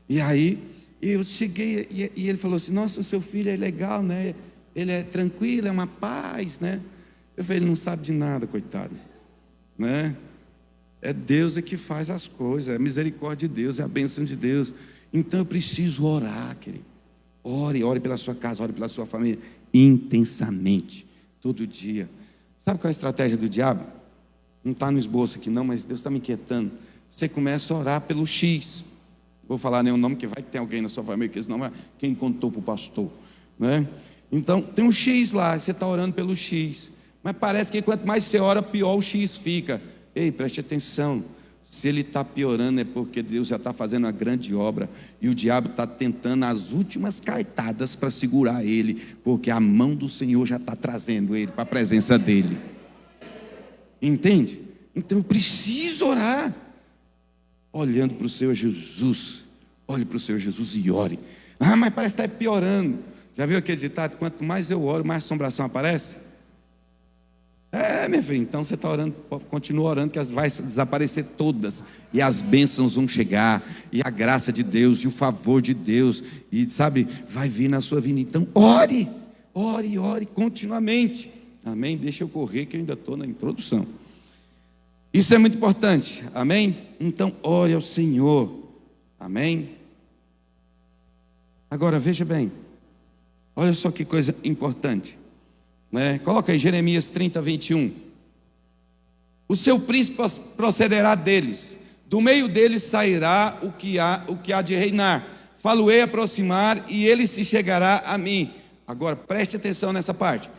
E aí eu cheguei e ele falou assim: nossa, o seu filho é legal, né? Ele é tranquilo, é uma paz, né? Eu falei: ele não sabe de nada, coitado, né? É Deus que faz as coisas, é a misericórdia de Deus, é a bênção de Deus. Então eu preciso orar, querido. Ore pela sua casa, ore pela sua família, intensamente, todo dia. Sabe qual é a estratégia do diabo? Não está no esboço aqui não, mas Deus está me inquietando. Você começa a orar pelo X. Vou falar nenhum nome, que vai que tem alguém na sua família, que senão é quem contou para o pastor, né? Então tem um X lá, você está orando pelo X, mas parece que quanto mais você ora, pior o X fica. Ei, preste atenção, se ele está piorando é porque Deus já está fazendo uma grande obra, e o diabo está tentando as últimas cartadas para segurar ele, porque a mão do Senhor já está trazendo ele para a presença dele. Entende? Então eu preciso orar, olhando para o Senhor Jesus. Olhe para o Senhor Jesus e ore. Mas parece que está piorando. Já viu aquele ditado: quanto mais eu oro, mais assombração aparece? Meu filho, então você está orando, continua orando, que vai desaparecer todas, e as bênçãos vão chegar, e a graça de Deus, e o favor de Deus, e sabe, vai vir na sua vida. Então ore continuamente. Amém? Deixa eu correr, que eu ainda estou na introdução. Isso é muito importante, amém? Então ore ao Senhor, amém? Agora veja bem, olha só que coisa importante, né? Coloca aí Jeremias 30, 21. O seu príncipe procederá deles, do meio deles sairá o que há de reinar. Falo-ei aproximar, e ele se chegará a mim. Agora preste atenção nessa parte.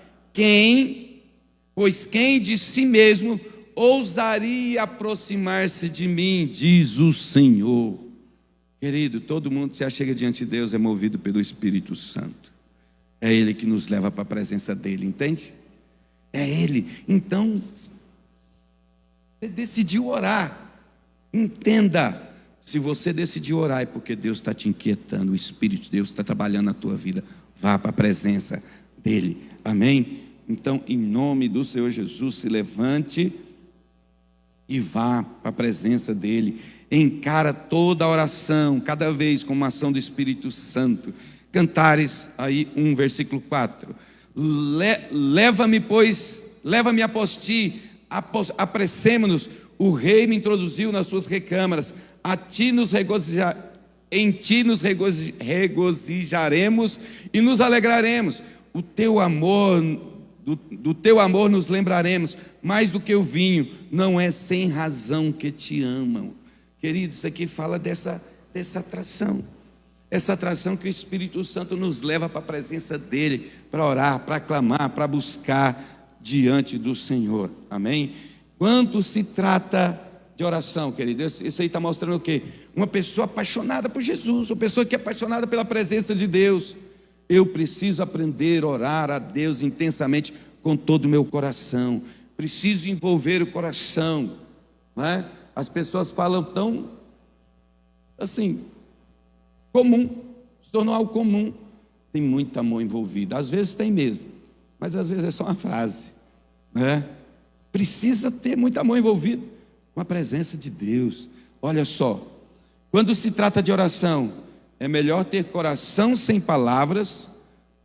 Pois quem de si mesmo ousaria aproximar-se de mim, diz o Senhor. Querido, todo mundo que se achega diante de Deus é movido pelo Espírito Santo. É Ele que nos leva para a presença dEle, entende? É Ele. Então, você decidiu orar. Entenda, se você decidiu orar é porque Deus está te inquietando, o Espírito de Deus está trabalhando na tua vida. Vá para a presença dEle, amém? Então, em nome do Senhor Jesus, se levante e vá para a presença dEle. Encara toda a oração, cada vez com uma ação do Espírito Santo. Cantares, aí versículo 4. Leva-me após ti, apressemo-nos. O rei me introduziu nas suas recâmaras. Em ti nos regozijaremos e nos alegraremos. O teu amor, do teu amor nos lembraremos. Mais do que o vinho, não é sem razão que te amam. Querido, isso aqui fala dessa atração. Essa atração que o Espírito Santo nos leva para a presença dEle, para orar, para clamar, para buscar diante do Senhor, amém? Quando se trata de oração, querido, isso aí está mostrando o quê? Uma pessoa apaixonada por Jesus, uma pessoa que é apaixonada pela presença de Deus. Eu preciso aprender a orar a Deus intensamente com todo o meu coração, preciso envolver o coração, não é? As pessoas falam tão assim, comum, se tornou algo comum. Tem muito amor envolvido, às vezes tem mesmo, mas às vezes é só uma frase, né? Precisa ter muito amor envolvido com a presença de Deus. Olha só, quando se trata de oração, é melhor ter coração sem palavras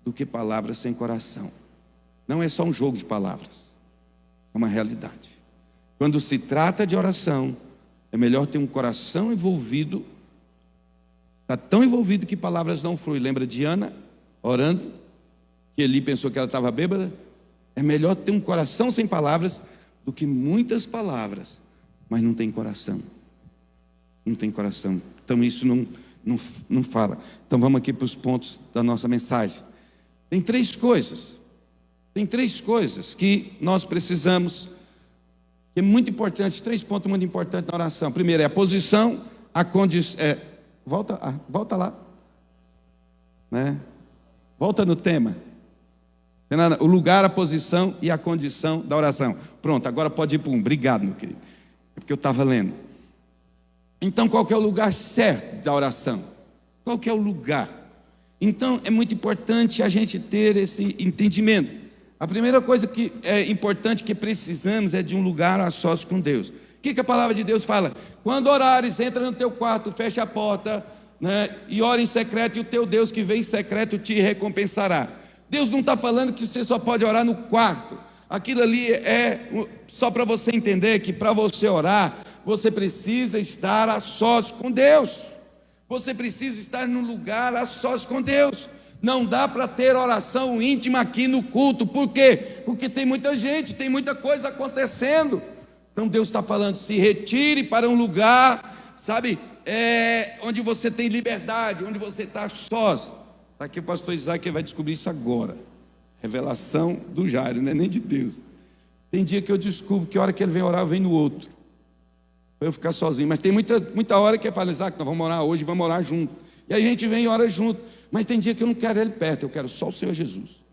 do que palavras sem coração. Não é só um jogo de palavras, é uma realidade. Quando se trata de oração, é melhor ter um coração envolvido. Está tão envolvido que palavras não fluem. Lembra de Ana orando, que Eli pensou que ela estava bêbada? É melhor ter um coração sem palavras do que muitas palavras, mas não tem coração. Não tem coração. Então isso não fala. Então vamos aqui para os pontos da nossa mensagem. Tem três coisas que nós precisamos, que é muito importante, 3 pontos muito importantes na oração. Primeiro é a posição, a condição. Volta lá, né? Volta no tema. O lugar, a posição e a condição da oração. Pronto, agora pode ir para Obrigado, meu querido. É porque eu estava lendo. Então, qual que é o lugar certo da oração? Qual que é o lugar? Então, é muito importante a gente ter esse entendimento. A primeira coisa que é importante que precisamos é de um lugar a sós com Deus. que a palavra de Deus fala? Quando orares, entra no teu quarto, fecha a porta, né, e ora em secreto, e o teu Deus que vem em secreto te recompensará. Deus não está falando que você só pode orar no quarto. Aquilo ali é só para você entender que para você orar, você precisa estar a sós com Deus. Você precisa estar num lugar a sós com Deus. Não dá para ter oração íntima aqui no culto. Por quê? Porque tem muita gente, tem muita coisa acontecendo. Então Deus está falando, se retire para um lugar, sabe, onde você tem liberdade, onde você está a sós. Está aqui o pastor Isaac, que vai descobrir isso agora. Revelação do Jairo, não é nem de Deus. Tem dia que eu descubro que a hora que ele vem orar, eu venho no outro, para eu ficar sozinho. Mas tem muita hora que ele fala, Isaac, nós vamos orar hoje, vamos orar junto. E a gente vem e ora junto. Mas tem dia que eu não quero ele perto, eu quero só o Senhor Jesus.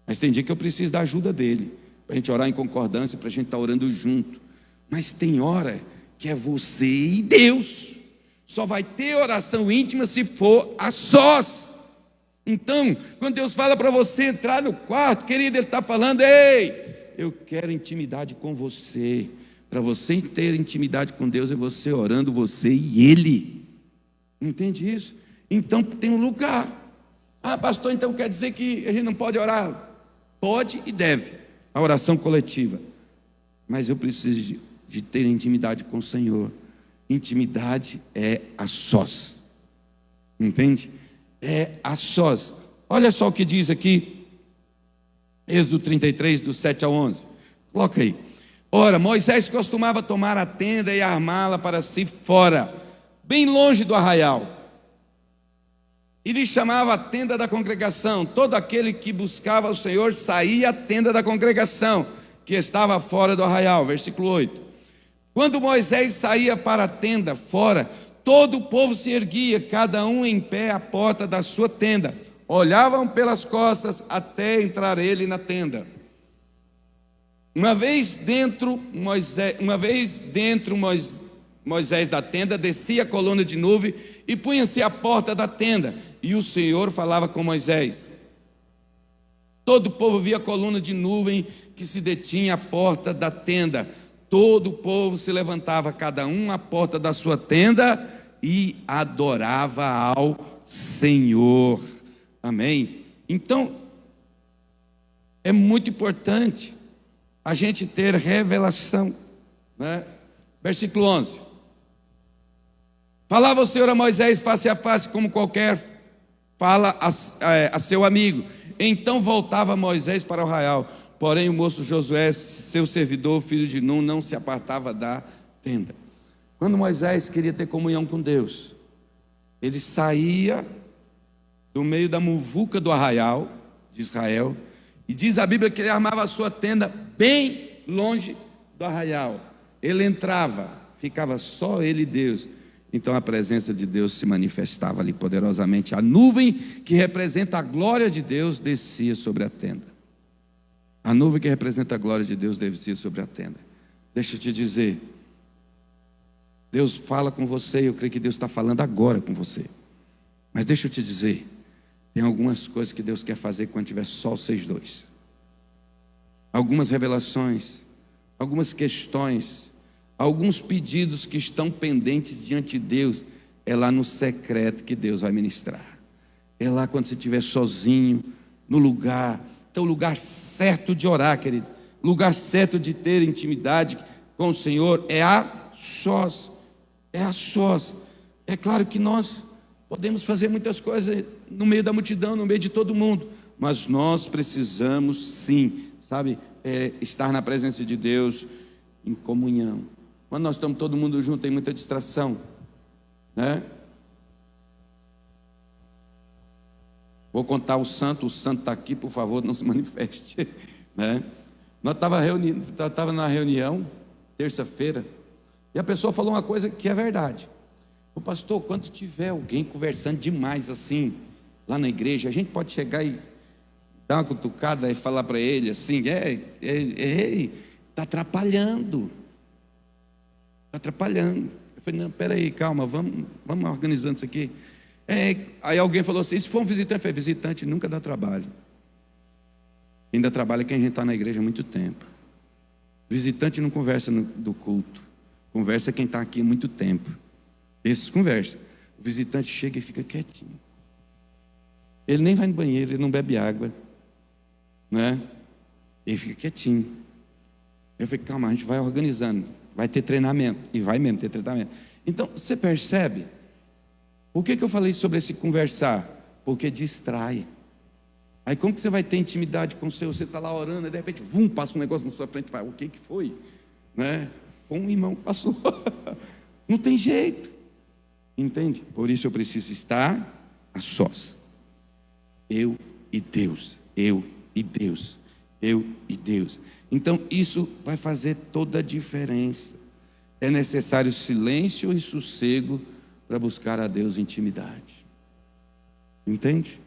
Mas tem dia que eu preciso da ajuda dele, para a gente orar em concordância, para a gente estar orando junto. Mas tem hora que é você e Deus. Só vai ter oração íntima se for a sós. Então, quando Deus fala para você entrar no quarto, querido, Ele está falando, ei, eu quero intimidade com você. Para você ter intimidade com Deus, é você orando, você e Ele. Entende isso? Então tem um lugar. Ah, pastor, então quer dizer que a gente não pode orar? Pode e deve, a oração coletiva. Mas eu preciso de ter intimidade com o Senhor. Intimidade é a sós. Entende? É a sós. Olha só o que diz aqui, Êxodo 33, do 7 ao 11. Coloca aí. Ora, Moisés costumava tomar a tenda e armá-la para si fora, bem longe do arraial. E lhe chamava a tenda da congregação. Todo aquele que buscava o Senhor saía à tenda da congregação, que estava fora do arraial. Versículo 8. Quando Moisés saía para a tenda fora, todo o povo se erguia, cada um em pé à porta da sua tenda. Olhavam pelas costas até entrar ele na tenda. Uma vez dentro Moisés da tenda, descia a coluna de nuvem e punha-se à porta da tenda. E o Senhor falava com Moisés. Todo o povo via a coluna de nuvem que se detinha à porta da tenda. Todo o povo se levantava, cada um à porta da sua tenda, e adorava ao Senhor. Amém? Então, é muito importante a gente ter revelação, né? Versículo 11. Falava o Senhor a Moisés face a face, como qualquer fala a seu amigo. Então voltava Moisés para o arraial. Porém o moço Josué, seu servidor, filho de Nun, não se apartava da tenda. Quando Moisés queria ter comunhão com Deus, ele saía do meio da muvuca do arraial de Israel, e diz a Bíblia que ele armava a sua tenda bem longe do arraial. Ele entrava, ficava só ele e Deus. Então a presença de Deus se manifestava ali poderosamente. A nuvem que representa a glória de Deus descia sobre a tenda. A nuvem que representa a glória de Deus descia sobre a tenda. Deixa eu te dizer, Deus fala com você, eu creio que Deus está falando agora com você. Mas deixa eu te dizer, tem algumas coisas que Deus quer fazer quando tiver só vocês dois. Algumas revelações, algumas questões, alguns pedidos que estão pendentes diante de Deus. É lá no secreto que Deus vai ministrar. É lá quando você estiver sozinho, no lugar. Então o lugar certo de orar, querido, o lugar certo de ter intimidade com o Senhor é a sós. É a sós. É claro que nós podemos fazer muitas coisas no meio da multidão, no meio de todo mundo, mas nós precisamos sim, sabe, estar na presença de Deus em comunhão. Quando nós estamos todo mundo junto, tem muita distração, né? Vou contar o santo está aqui, por favor, não se manifeste, né? Nós estávamos na reunião, terça-feira, e a pessoa falou uma coisa que é verdade. O pastor, quando tiver alguém conversando demais assim, lá na igreja, a gente pode chegar e dar uma cutucada e falar para ele assim, está atrapalhando. Está atrapalhando. Eu falei, não, peraí, calma, vamos organizando isso aqui. Aí alguém falou assim, se for um visitante, eu falei, visitante nunca dá trabalho. Quem dá trabalho é quem a gente está na igreja há muito tempo. Visitante não conversa do culto. Conversa quem está aqui há muito tempo. Esses conversam. O visitante chega e fica quietinho. Ele nem vai no banheiro, ele não bebe água, né? Ele fica quietinho. Eu falei, calma, a gente vai organizando, vai ter treinamento, e vai mesmo ter treinamento. Então, você percebe? Por que eu falei sobre esse conversar? Porque distrai. Aí como que você vai ter intimidade com o Senhor? Você está lá orando, e de repente, passa um negócio na sua frente, e fala, o que foi? Né? Foi um irmão que passou. Não tem jeito. Entende? Por isso eu preciso estar a sós. Eu e Deus, eu e Deus, eu e Deus. Então isso vai fazer toda a diferença. É necessário silêncio e sossego para buscar a Deus intimidade. Entende?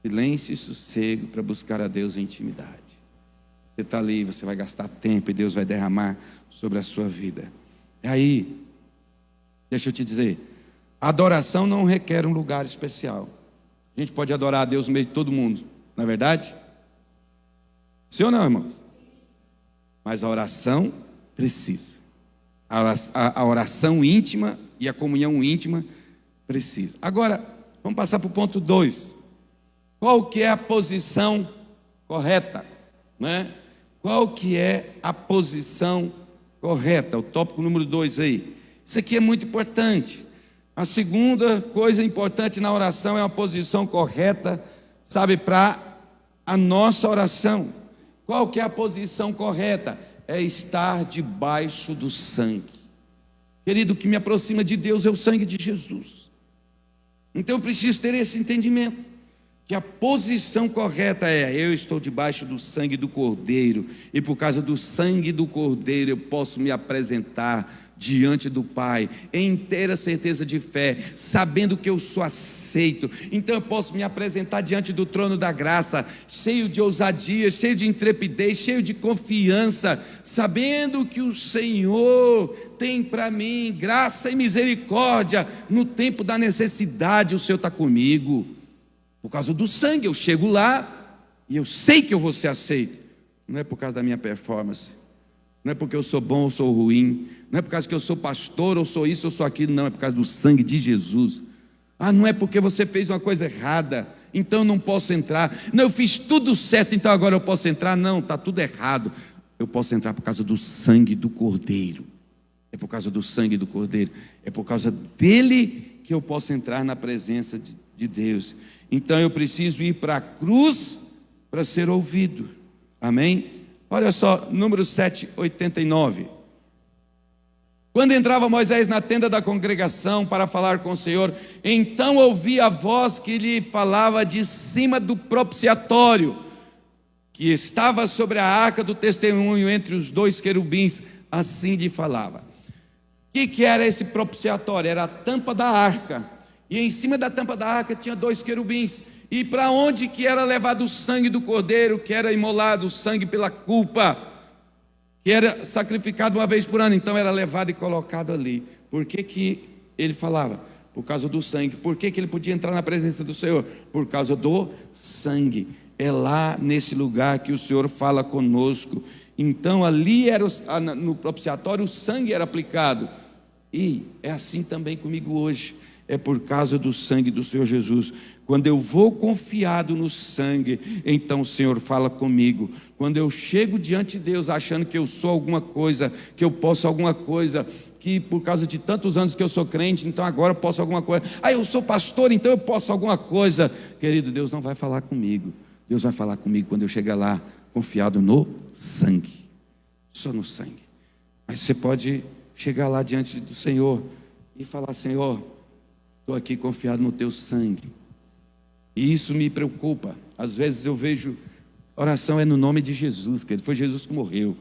Silêncio e sossego para buscar a Deus intimidade. Você está ali, você vai gastar tempo e Deus vai derramar sobre a sua vida. E aí, deixa eu te dizer, a adoração não requer um lugar especial. A gente pode adorar a Deus no meio de todo mundo, não é verdade? Sim ou não, irmãos? Mas a oração precisa. A oração íntima e a comunhão íntima precisa. Agora, vamos passar para o ponto 2. Qual que é a posição correta? Né? Qual que é a posição correta? O tópico número 2 aí. Isso aqui é muito importante. A segunda coisa importante na oração é uma posição correta, sabe, para a nossa oração. Qual que é a posição correta? É estar debaixo do sangue. Querido, o que me aproxima de Deus é o sangue de Jesus. Então eu preciso ter esse entendimento, que a posição correta é: eu estou debaixo do sangue do Cordeiro, e por causa do sangue do Cordeiro eu posso me apresentar diante do Pai, em inteira certeza de fé, sabendo que eu sou aceito. Então eu posso me apresentar diante do trono da graça, cheio de ousadia, cheio de intrepidez, cheio de confiança, sabendo que o Senhor tem para mim graça e misericórdia. No tempo da necessidade o Senhor está comigo. Por causa do sangue eu chego lá e eu sei que eu vou ser aceito. Não é por causa da minha performance, não é porque eu sou bom ou sou ruim, não é por causa que eu sou pastor ou sou isso ou sou aquilo, não, é por causa do sangue de Jesus. Ah, não é porque você fez uma coisa errada, então eu não posso entrar. Não, eu fiz tudo certo, então agora eu posso entrar. Não, está tudo errado. Eu posso entrar por causa do sangue do Cordeiro. É por causa do sangue do Cordeiro. É por causa dele que eu posso entrar na presença de Deus. Então eu preciso ir para a cruz para ser ouvido. Amém? Olha só, número 789. Quando entrava Moisés na tenda da congregação para falar com o Senhor, então ouvi a voz que lhe falava de cima do propiciatório, que estava sobre a arca do testemunho entre os dois querubins, assim lhe falava. O que era esse propiciatório? Era a tampa da arca, e em cima da tampa da arca tinha dois querubins. E para onde que era levado o sangue do Cordeiro, que era imolado, o sangue pela culpa, que era sacrificado uma vez por ano? Então era levado e colocado ali. Por que ele falava? Por causa do sangue. Por que ele podia entrar na presença do Senhor? Por causa do sangue. É lá nesse lugar que o Senhor fala conosco. Então ali era no propiciatório o sangue era aplicado. E é assim também comigo hoje. É por causa do sangue do Senhor Jesus. Quando eu vou confiado no sangue, então o Senhor fala comigo. Quando eu chego diante de Deus achando que eu sou alguma coisa, que eu posso alguma coisa, que por causa de tantos anos que eu sou crente, então agora eu posso alguma coisa. Ah, eu sou pastor, então eu posso alguma coisa. Querido, Deus não vai falar comigo. Deus vai falar comigo quando eu chegar lá, confiado no sangue. Só no sangue. Mas você pode chegar lá diante do Senhor e falar: Senhor, estou aqui confiado no teu sangue. E isso me preocupa. Às vezes eu vejo, oração é no nome de Jesus, querido. Foi Jesus que morreu.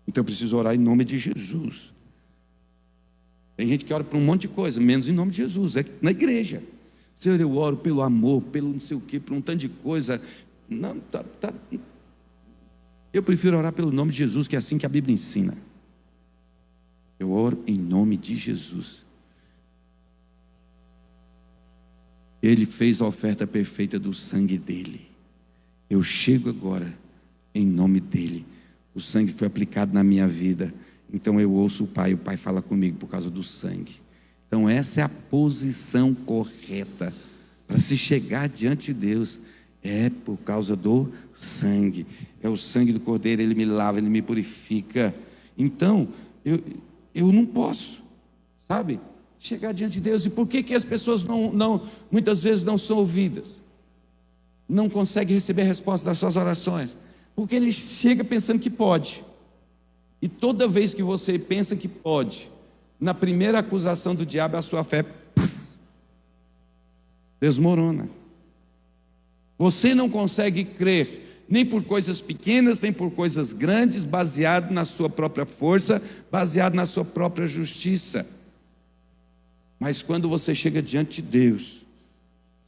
Então eu preciso orar em nome de Jesus. Tem gente que ora por um monte de coisa, menos em nome de Jesus, é na igreja. Senhor, eu oro pelo amor, pelo não sei o quê, por um tanto de coisa. Não, Eu prefiro orar pelo nome de Jesus, que é assim que a Bíblia ensina. Eu oro em nome de Jesus. Ele fez a oferta perfeita do sangue dele. Eu chego agora em nome dele. O sangue foi aplicado na minha vida. Então eu ouço o Pai fala comigo por causa do sangue. Então essa é a posição correta para se chegar diante de Deus, é por causa do sangue. É o sangue do Cordeiro, ele me lava, ele me purifica. Então eu não posso, sabe, chegar diante de Deus. E por que as pessoas muitas vezes não são ouvidas? Não conseguem receber a resposta das suas orações? Porque ele chega pensando que pode. E toda vez que você pensa que pode, na primeira acusação do diabo, a sua fé desmorona. Você não consegue crer nem por coisas pequenas, nem por coisas grandes, baseado na sua própria força, baseado na sua própria justiça. Mas quando você chega diante de Deus,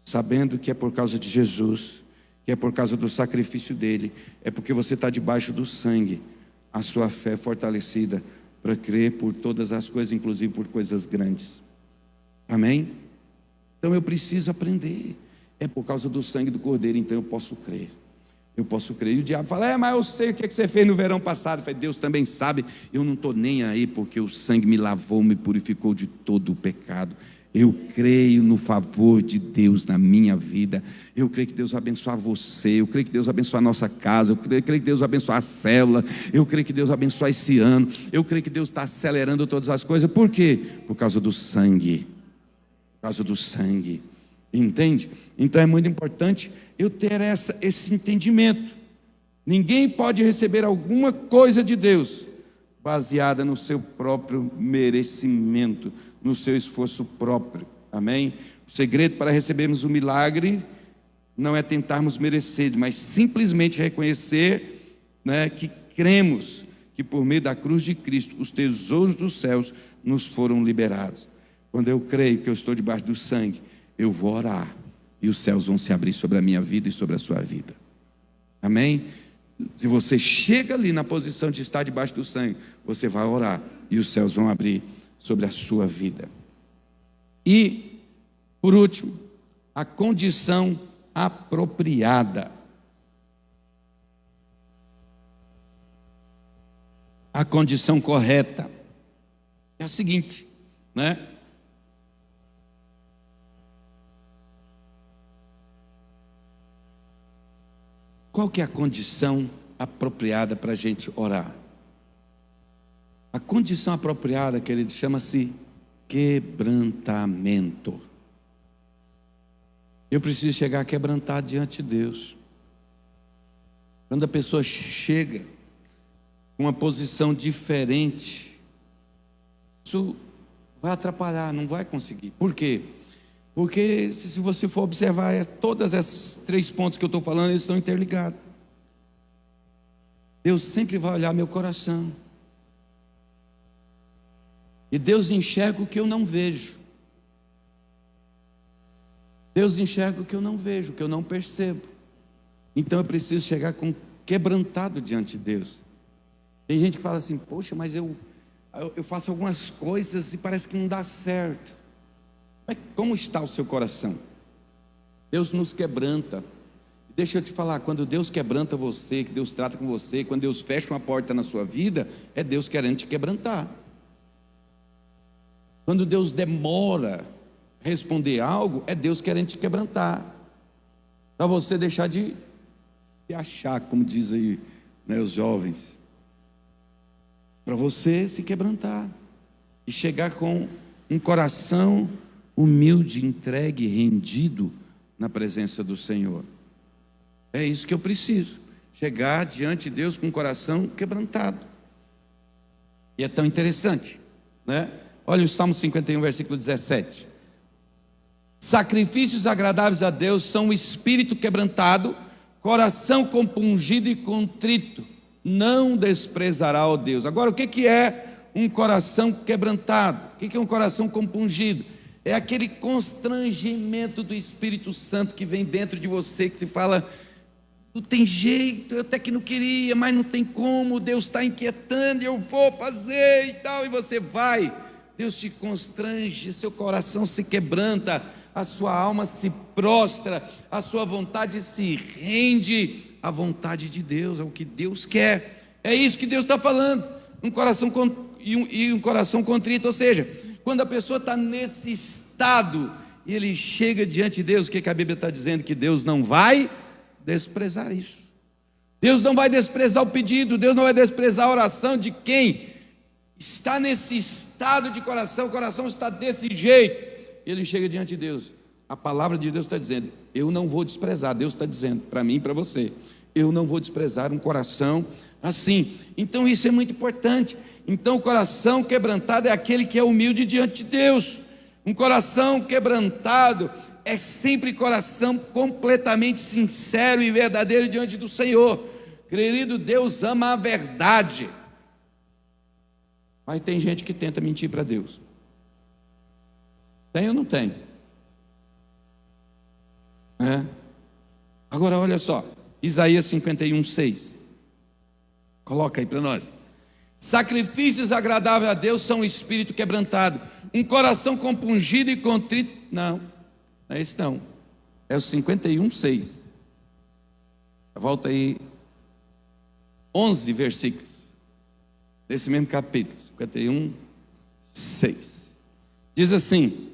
sabendo que é por causa de Jesus, que é por causa do sacrifício dele, é porque você está debaixo do sangue, a sua fé é fortalecida para crer por todas as coisas, inclusive por coisas grandes. Amém? Então eu preciso aprender. É por causa do sangue do Cordeiro, então eu posso crer. Eu posso crer. E o diabo fala, mas eu sei o que você fez no verão passado. Eu falei, Deus também sabe, eu não estou nem aí, porque o sangue me lavou, me purificou de todo o pecado. Eu creio no favor de Deus na minha vida. Eu creio que Deus vai abençoar você. Eu creio que Deus vai abençoar a nossa casa. Eu creio que Deus vai abençoar a célula. Eu creio que Deus vai abençoar esse ano. Eu creio que Deus está acelerando todas as coisas. Por quê? Por causa do sangue. Por causa do sangue. Entende? Então é muito importante eu ter esse entendimento. Ninguém pode receber alguma coisa de Deus baseada no seu próprio merecimento, no seu esforço próprio. Amém? O segredo para recebermos o milagre não é tentarmos merecer, mas simplesmente reconhecer, que cremos que por meio da cruz de Cristo os tesouros dos céus nos foram liberados. Quando eu creio que eu estou debaixo do sangue, eu vou orar e os céus vão se abrir sobre a minha vida e sobre a sua vida. Amém? Se você chega ali na posição de estar debaixo do sangue, você vai orar e os céus vão abrir sobre a sua vida. E, por último, a condição apropriada. A condição correta é a seguinte, Qual que é a condição apropriada para a gente orar? A condição apropriada, querido, chama-se quebrantamento. Eu preciso chegar quebrantado diante de Deus. Quando a pessoa chega com uma posição diferente, isso vai atrapalhar, não vai conseguir. Por quê? Porque se você for observar, todas esses 3 pontos que eu estou falando, eles estão interligados. Deus sempre vai olhar meu coração. E Deus enxerga o que eu não vejo. Deus enxerga o que eu não vejo, o que eu não percebo. Então eu preciso chegar quebrantado diante de Deus. Tem gente que fala assim, poxa, mas eu faço algumas coisas e parece que não dá certo. Mas como está o seu coração? Deus nos quebranta. Deixa eu te falar, quando Deus quebranta você, que Deus trata com você, quando Deus fecha uma porta na sua vida, é Deus querendo te quebrantar. Quando Deus demora a responder algo, é Deus querendo te quebrantar, para você deixar de se achar, como diz aí, os jovens, para você se quebrantar e chegar com um coração humilde, entregue, rendido na presença do Senhor. É isso que eu preciso, chegar diante de Deus com o coração quebrantado. E é tão interessante, Olha o Salmo 51, versículo 17. Sacrifícios agradáveis a Deus são o espírito quebrantado, coração compungido e contrito, não desprezará, ó Deus. Agora, o que é um coração quebrantado? O que é um coração compungido? É aquele constrangimento do Espírito Santo que vem dentro de você, que se fala, não tem jeito, eu até que não queria, mas não tem como, Deus está inquietando, eu vou fazer e tal, e você vai. Deus te constrange, seu coração se quebranta, a sua alma se prostra, a sua vontade se rende à vontade de Deus, ao que Deus quer. É isso que Deus está falando. Um coração e um coração contrito. Ou seja, quando a pessoa está nesse estado e ele chega diante de Deus, o que a Bíblia está dizendo? Que Deus não vai desprezar isso. Deus não vai desprezar o pedido, Deus não vai desprezar a oração de quem está nesse estado de coração, o coração está desse jeito. Ele chega diante de Deus. A palavra de Deus está dizendo: eu não vou desprezar. Deus está dizendo para mim e para você: eu não vou desprezar um coração assim. Então isso é muito importante. Então o coração quebrantado é aquele que é humilde diante de Deus. Um coração quebrantado é sempre coração completamente sincero e verdadeiro diante do Senhor. Querido, Deus ama a verdade. Mas tem gente que tenta mentir para Deus. Tem ou não tem? Agora olha só, Isaías 51:6. Coloca aí para nós. Sacrifícios agradáveis a Deus são o espírito quebrantado, um coração compungido e contrito. Não é esse não, é o 51:6. Volta aí 11 versículos desse mesmo capítulo, 51:6. Diz assim: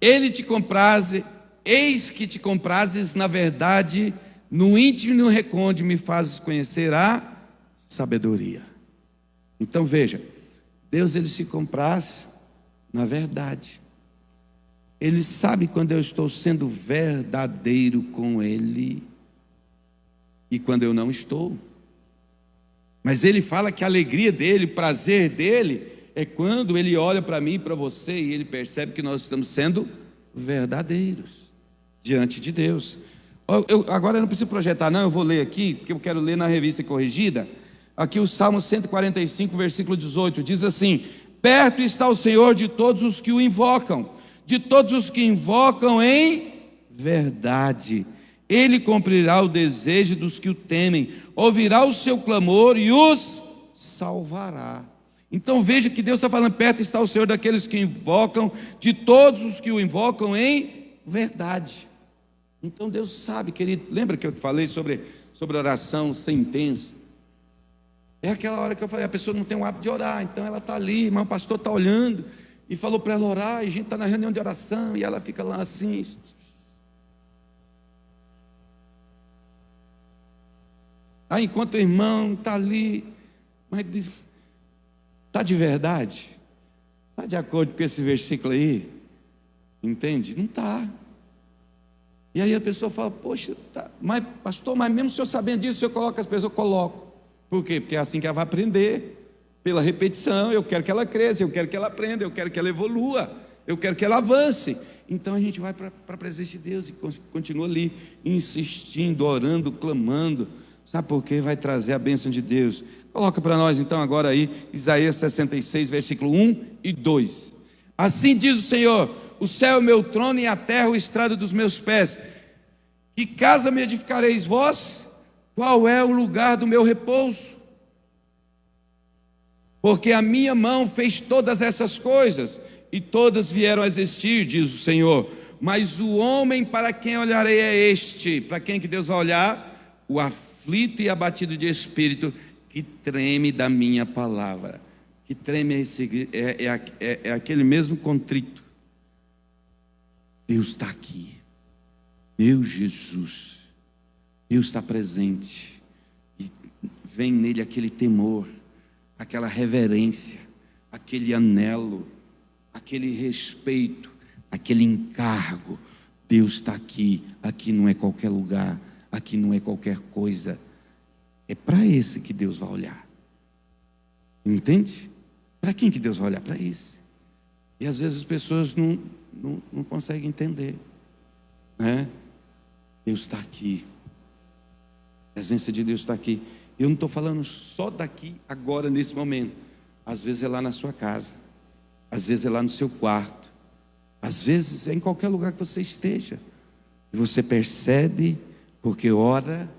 ele te compraze, eis que te comprases na verdade, no íntimo e no recôndito me fazes conhecer a sabedoria. Então veja, Deus ele se compraz na verdade. Ele sabe quando eu estou sendo verdadeiro com Ele e quando eu não estou. Mas Ele fala que a alegria dele, o prazer dele é quando Ele olha para mim e para você e Ele percebe que nós estamos sendo verdadeiros diante de Deus. Agora eu não preciso projetar não, eu vou ler aqui, porque eu quero ler na revista corrigida. Aqui o Salmo 145, versículo 18, diz assim: perto está o Senhor de todos os que o invocam, de todos os que invocam em verdade. Ele cumprirá o desejo dos que o temem, ouvirá o seu clamor e os salvará. Então veja que Deus está falando: perto está o Senhor daqueles que invocam, de todos os que o invocam em verdade. Então Deus sabe, querido. Lembra que eu falei sobre oração sem intensa? É aquela hora que eu falei, a pessoa não tem o hábito de orar, então ela está ali, mas o pastor está olhando e falou para ela orar, e a gente está na reunião de oração e ela fica lá assim. Aí enquanto o irmão está ali, mas está de verdade? Está de acordo com esse versículo aí? Entende? Não está. E aí a pessoa fala: poxa, tá, mas pastor, mas mesmo o senhor sabendo disso, o senhor coloca as pessoas? Eu coloco. Por quê? Porque é assim que ela vai aprender, pela repetição. Eu quero que ela cresça, eu quero que ela aprenda, eu quero que ela evolua, eu quero que ela avance. Então a gente vai para a presença de Deus e continua ali, insistindo, orando, clamando. Sabe por quê? Vai trazer a bênção de Deus. Coloca para nós então agora aí, Isaías 66, versículo 1 e 2. Assim diz o Senhor: o céu é o meu trono e a terra o estrado dos meus pés. Que casa me edificareis vós? Qual é o lugar do meu repouso? Porque a minha mão fez todas essas coisas, e todas vieram a existir, diz o Senhor. Mas o homem para quem olharei é este. Para quem que Deus vai olhar? O aflito e abatido de espírito, que treme da minha palavra. Que treme é aquele mesmo contrito. Deus está aqui. Meu Jesus. Deus está presente, e vem nele aquele temor, aquela reverência, aquele anelo, aquele respeito, aquele encargo. Deus está aqui. Aqui não é qualquer lugar, aqui não é qualquer coisa. É para esse que Deus vai olhar. Entende? Para quem que Deus vai olhar? Para esse. E às vezes as pessoas não conseguem entender, né? Deus está aqui. A presença de Deus está aqui. Eu não estou falando só daqui, agora, nesse momento. Às vezes é lá na sua casa, às vezes é lá no seu quarto, às vezes é em qualquer lugar que você esteja. E você percebe, porque ora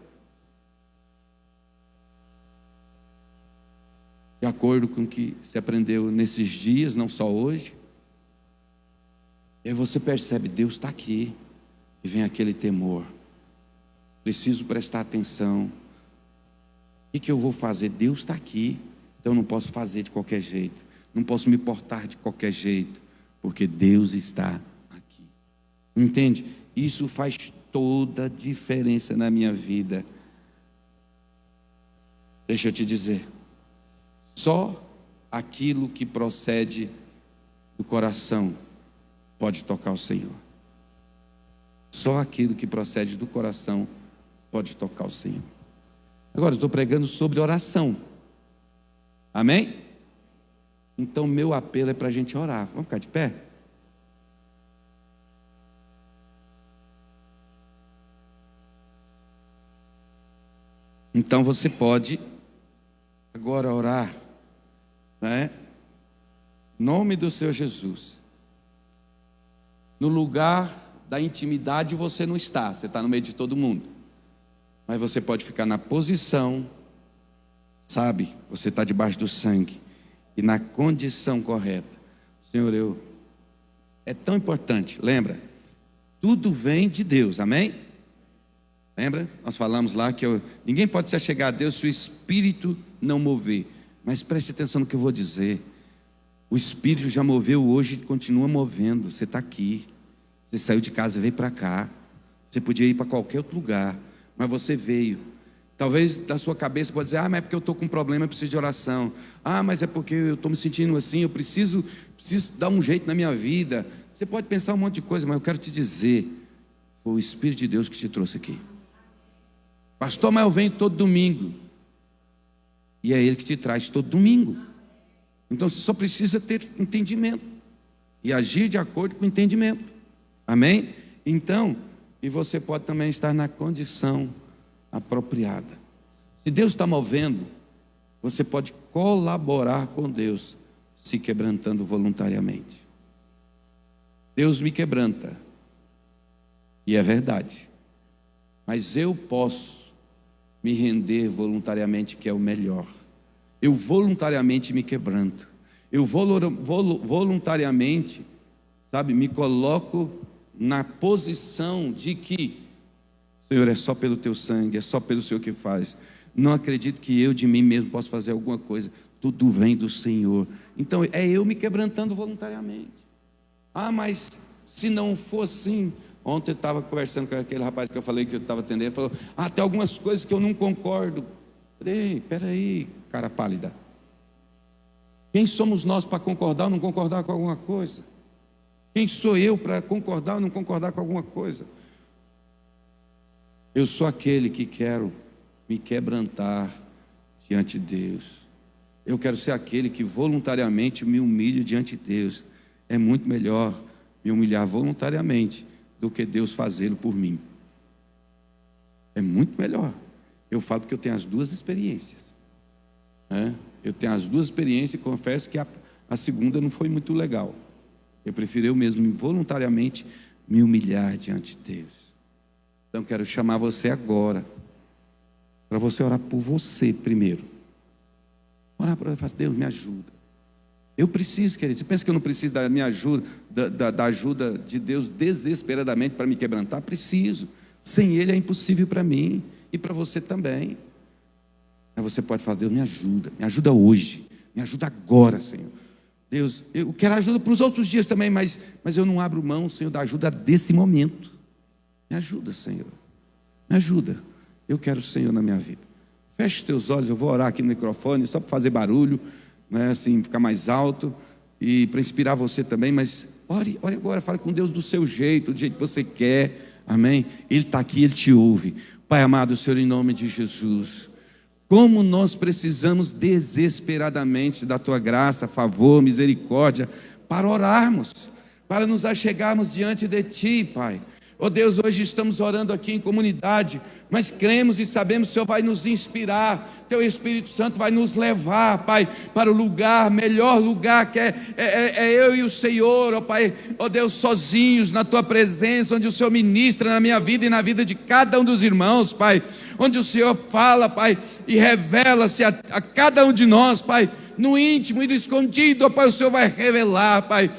de acordo com o que se aprendeu nesses dias, não só hoje. E aí você percebe: Deus está aqui. E vem aquele temor. Preciso prestar atenção, O que eu vou fazer? Deus está aqui, então eu não posso fazer de qualquer jeito, não posso me portar de qualquer jeito, porque Deus está aqui. Entende? Isso faz toda a diferença na minha vida. Deixa eu te dizer, só aquilo que procede do coração pode tocar o Senhor. Só aquilo que procede do coração pode tocar o Senhor. Agora eu estou pregando sobre oração. Amém? Então meu apelo é para a gente orar. Vamos ficar de pé? Então você pode agora orar, né? Em nome do Senhor Jesus. No lugar da intimidade você não está, você está no meio de todo mundo. Mas você pode ficar na posição, sabe? Você está debaixo do sangue e na condição correta. Senhor, é tão importante, lembra? Tudo vem de Deus, amém? Lembra? Nós falamos lá que ninguém pode se achegar a Deus se o Espírito não mover. Mas preste atenção no que eu vou dizer. O Espírito já moveu hoje e continua movendo. Você está aqui. Você saiu de casa e veio para cá. Você podia ir para qualquer outro lugar, mas você veio. Talvez na sua cabeça pode dizer: mas é porque eu estou com um problema, eu preciso de oração. Mas é porque eu estou me sentindo assim, eu preciso dar um jeito na minha vida. Você pode pensar um monte de coisa, mas eu quero te dizer, foi o Espírito de Deus que te trouxe aqui. Pastor, mas eu venho todo domingo. E é Ele que te traz todo domingo. Então você só precisa ter entendimento e agir de acordo com o entendimento. Amém? Então, e você pode também estar na condição apropriada. Se Deus está movendo, você pode colaborar com Deus, se quebrantando voluntariamente. Deus me quebranta, e é verdade, mas eu posso me render voluntariamente, que é o melhor. Eu voluntariamente me quebranto, eu voluntariamente, sabe, me coloco na posição de que, Senhor, é só pelo teu sangue, é só pelo Senhor que faz. Não acredito que eu de mim mesmo possa fazer alguma coisa. Tudo vem do Senhor. Então é eu me quebrantando voluntariamente. Mas se não for assim... Ontem eu estava conversando com aquele rapaz que eu falei que eu estava atendendo. Ele falou: tem algumas coisas que eu não concordo. Peraí, cara pálida. Quem somos nós para concordar ou não concordar com alguma coisa? Quem sou eu para concordar ou não concordar com alguma coisa? Eu sou aquele que quero me quebrantar diante de Deus. Eu quero ser aquele que voluntariamente me humilha diante de Deus. É muito melhor me humilhar voluntariamente do que Deus fazê-lo por mim. É muito melhor. Eu falo porque eu tenho as duas experiências. Eu tenho as duas experiências e confesso que a segunda não foi muito legal. Eu prefiro eu mesmo voluntariamente me humilhar diante de Deus. Então quero chamar você agora para você orar por você primeiro. Orar para Deus, Deus me ajuda. Eu preciso, querido. Você pensa que eu não preciso da minha ajuda, da ajuda de Deus desesperadamente para me quebrantar? Preciso. Sem Ele é impossível para mim e para você também. Aí você pode falar: Deus, me ajuda hoje, me ajuda agora, Senhor. Deus, eu quero ajuda para os outros dias também, mas eu não abro mão, Senhor, da ajuda desse momento. Me ajuda, Senhor. Me ajuda. Eu quero o Senhor na minha vida. Feche os teus olhos, eu vou orar aqui no microfone, só para fazer barulho, assim, ficar mais alto, e para inspirar você também, mas ore agora, fale com Deus do seu jeito, do jeito que você quer, amém? Ele está aqui, Ele te ouve. Pai amado, Senhor, em nome de Jesus, como nós precisamos desesperadamente da Tua graça, favor, misericórdia, para orarmos, para nos achegarmos diante de Ti, Pai. Deus, hoje estamos orando aqui em comunidade, mas cremos e sabemos que o Senhor vai nos inspirar, Teu Espírito Santo vai nos levar, Pai, para o lugar, melhor lugar, que é eu e o Senhor, Pai, Deus, sozinhos na Tua presença, onde o Senhor ministra na minha vida e na vida de cada um dos irmãos, Pai, onde o Senhor fala, Pai, e revela-se a cada um de nós, Pai, no íntimo e no escondido, Pai, o Senhor vai revelar, Pai,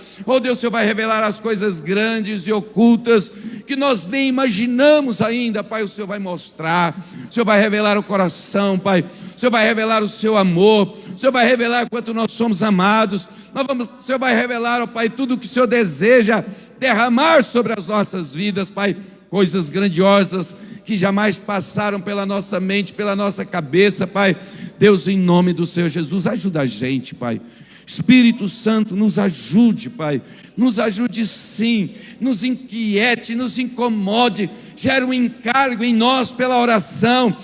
Deus, o Senhor vai revelar as coisas grandes e ocultas, que nós nem imaginamos ainda, Pai, o Senhor vai mostrar, o Senhor vai revelar o coração, Pai, o Senhor vai revelar o seu amor, o Senhor vai revelar quanto nós somos amados, o Senhor vai revelar, ó Pai, tudo o que o Senhor deseja derramar sobre as nossas vidas, Pai, coisas grandiosas que jamais passaram pela nossa mente, pela nossa cabeça, Pai. Deus, em nome do Senhor Jesus, ajuda a gente, Pai. Espírito Santo, nos ajude, Pai. Nos ajude sim, nos inquiete, nos incomode, gera um encargo em nós pela oração,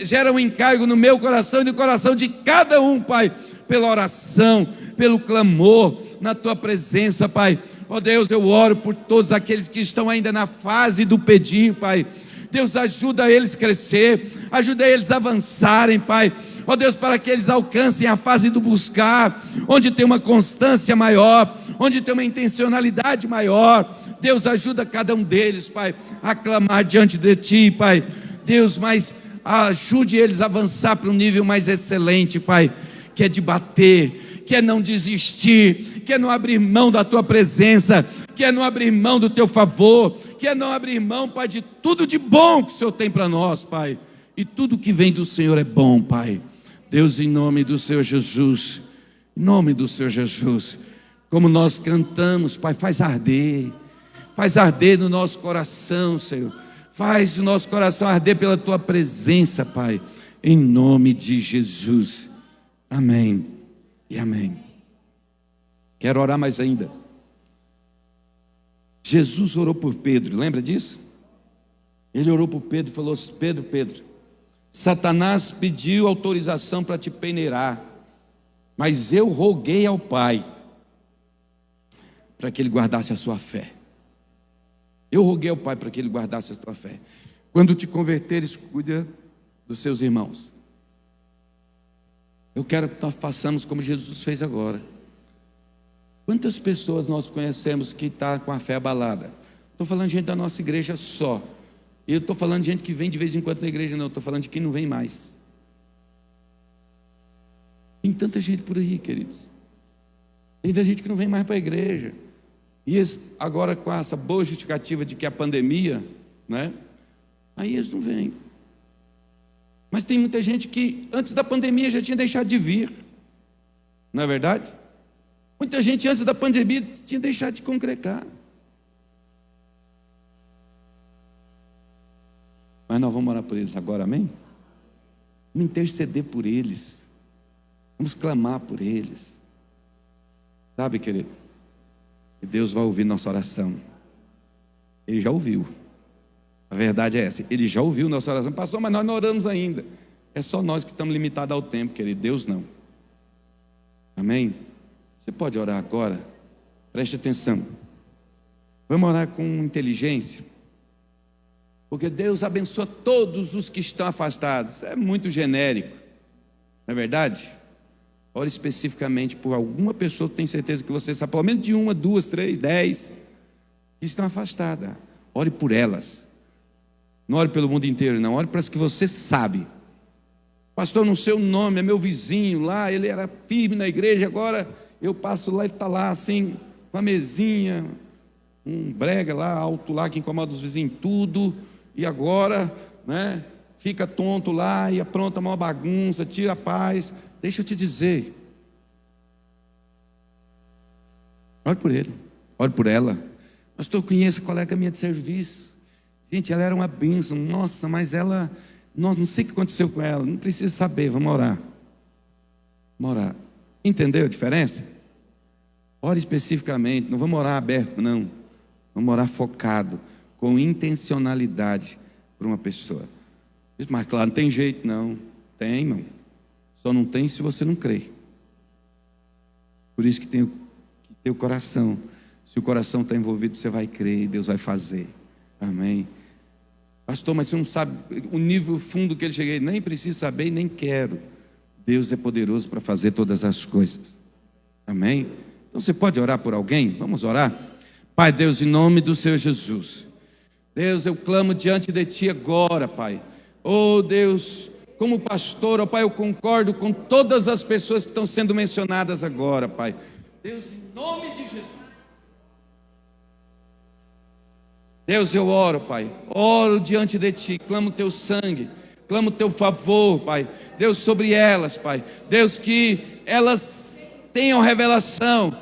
gera um encargo no meu coração e no coração de cada um, Pai, pela oração, pelo clamor, na Tua presença, Pai. Ó Deus, eu oro por todos aqueles que estão ainda na fase do pedir, Pai. Deus, ajuda eles a crescer, ajuda eles a avançarem, Pai. Ó Deus, para que eles alcancem a fase do buscar, onde tem uma constância maior, onde tem uma intencionalidade maior. Deus, ajuda cada um deles, Pai, a clamar diante de Ti, Pai. Deus, mas ajude eles a avançar para um nível mais excelente, Pai, que é de bater, que é não desistir, que é não abrir mão da Tua presença, que é não abrir mão do Teu favor, que é não abrir mão, Pai, de tudo de bom que o Senhor tem para nós, Pai. E tudo que vem do Senhor é bom, Pai. Deus, em nome do Senhor Jesus, em nome do Senhor Jesus, como nós cantamos, Pai, faz arder no nosso coração, Senhor. Faz o nosso coração arder pela Tua presença, Pai, em nome de Jesus. Amém e amém. Quero orar mais ainda. Jesus orou por Pedro, lembra disso? Ele orou por Pedro e falou: Pedro, Satanás pediu autorização para te peneirar, mas eu roguei ao Pai para que Ele guardasse a sua fé. Eu roguei ao Pai para que Ele guardasse a sua fé. Quando te converteres, cuida dos seus irmãos. Eu quero que nós façamos como Jesus fez agora. Quantas pessoas nós conhecemos que estão com a fé abalada? Estou falando de gente da nossa igreja só. E eu estou falando de gente que vem de vez em quando na igreja, não. Estou falando de quem não vem mais. Tem tanta gente por aí, queridos. Tem tanta gente que não vem mais para a igreja. E eles, agora com essa boa justificativa de que a pandemia, né? Aí eles não vêm. Mas tem muita gente que antes da pandemia já tinha deixado de vir. Não é verdade? Muita gente antes da pandemia tinha deixado de congregar. Mas nós vamos orar por eles agora, amém? Vamos interceder por eles. Vamos clamar por eles. Sabe, querido? Que Deus vai ouvir nossa oração. Ele já ouviu. A verdade é essa. Ele já ouviu nossa oração. Pastor, mas nós não oramos ainda. É só nós que estamos limitados ao tempo, querido. Deus não. Amém? Você pode orar agora? Preste atenção. Vamos orar com inteligência. Porque Deus abençoa todos os que estão afastados. É muito genérico. Não é verdade? Ore especificamente por alguma pessoa que tem certeza que você sabe, pelo menos de 1, 2, 3, 10 que estão afastadas. Ore por elas. Não ore pelo mundo inteiro, não. Ore para as que você sabe. Pastor, não sei o nome, é meu vizinho lá, ele era firme na igreja, agora eu passo lá e está lá assim, uma mesinha, um brega lá, alto lá, que incomoda os vizinhos tudo, e agora, né, fica tonto lá e apronta uma bagunça, tira a paz. Deixa eu te dizer, ore por ele, ore por ela. Pastor, eu conheço a colega minha de serviço, gente, ela era uma bênção, nossa, mas ela, não sei o que aconteceu com ela, não precisa saber, vamos orar. Vamos orar. Entendeu a diferença? Ore especificamente, não vamos orar aberto, não. Vamos orar focado, com intencionalidade para uma pessoa. Mas claro, não tem jeito não. Tem, irmão. Só não tem se você não crê. Por isso que tem que ter o coração. Se o coração está envolvido, você vai crer e Deus vai fazer. Amém. Pastor, mas você não sabe o nível fundo que ele cheguei. Nem preciso saber e nem quero. Deus é poderoso para fazer todas as coisas. Amém. Então você pode orar por alguém? Vamos orar? Pai Deus, em nome do Senhor Jesus, Deus, eu clamo diante de Ti agora, Pai. Oh Deus, como pastor, oh Pai, eu concordo com todas as pessoas que estão sendo mencionadas agora, Pai. Deus, em nome de Jesus. Deus, eu oro, Pai, oro diante de Ti, clamo Teu sangue, Clamo o teu favor, Pai. Deus, sobre elas, Pai. Deus, que elas tenham revelação.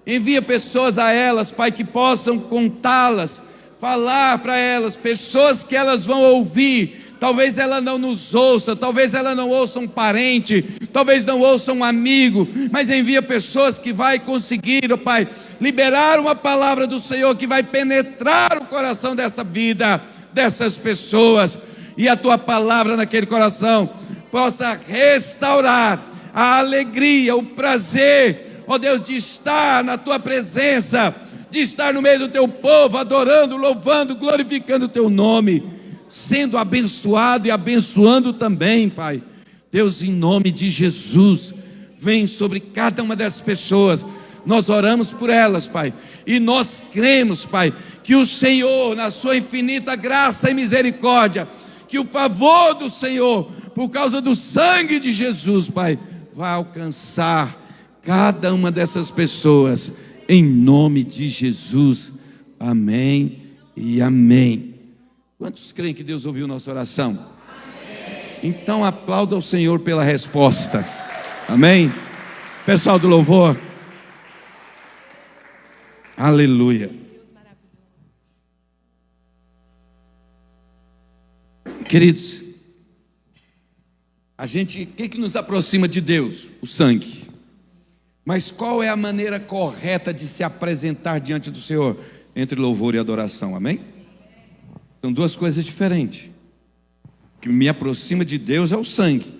Envia pessoas a elas, Pai, que possam contá-las, falar para elas, pessoas que elas vão ouvir. Talvez ela não nos ouça, talvez ela não ouça um parente, talvez não ouça um amigo, mas envia pessoas que vai conseguir, ó Pai, liberar uma palavra do Senhor que vai penetrar o coração dessa vida, dessas pessoas, e a tua palavra naquele coração possa restaurar a alegria, o prazer, ó Deus, de estar na tua presença, de estar no meio do teu povo, adorando, louvando, glorificando o teu nome, sendo abençoado e abençoando também, Pai. Deus, em nome de Jesus, vem sobre cada uma dessas pessoas. Nós oramos por elas, Pai, e nós cremos, Pai, que o Senhor, na sua infinita graça e misericórdia, que o favor do Senhor, por causa do sangue de Jesus, Pai, vai alcançar cada uma dessas pessoas, em nome de Jesus. Amém e amém. Quantos creem que Deus ouviu nossa oração? Amém. Então aplauda o Senhor pela resposta. Amém? Pessoal do louvor. Aleluia. Queridos, o que nos aproxima de Deus? O sangue. Mas qual é a maneira correta de se apresentar diante do Senhor? Entre louvor e adoração, amém? São duas coisas diferentes. O que me aproxima de Deus é o sangue.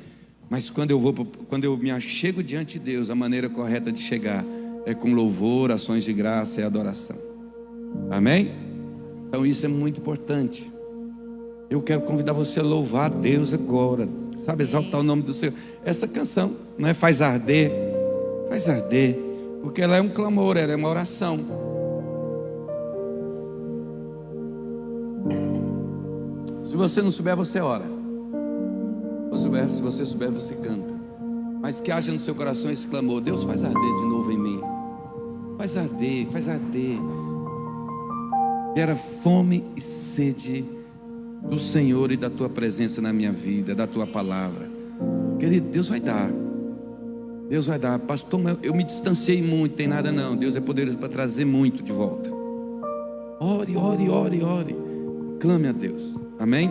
Mas quando eu me achego diante de Deus, a maneira correta de chegar é com louvor, ações de graça e adoração. Amém? Então isso é muito importante. Eu quero convidar você a louvar a Deus agora. Sabe, exaltar o nome do Senhor. Essa canção, não é faz arder, porque ela é um clamor, ela é uma oração. Se você não souber, você ora. Se você souber, você canta. Mas que haja no seu coração esse clamor: Deus, faz arder de novo em mim. Faz arder, faz arder. Gera fome e sede do Senhor e da tua presença na minha vida, da tua palavra. Querido, Deus vai dar. Deus vai dar. Pastor, eu me distanciei muito, tem nada não. Deus é poderoso para trazer muito de volta. Ore, ore, ore, ore. Clame a Deus. Amém?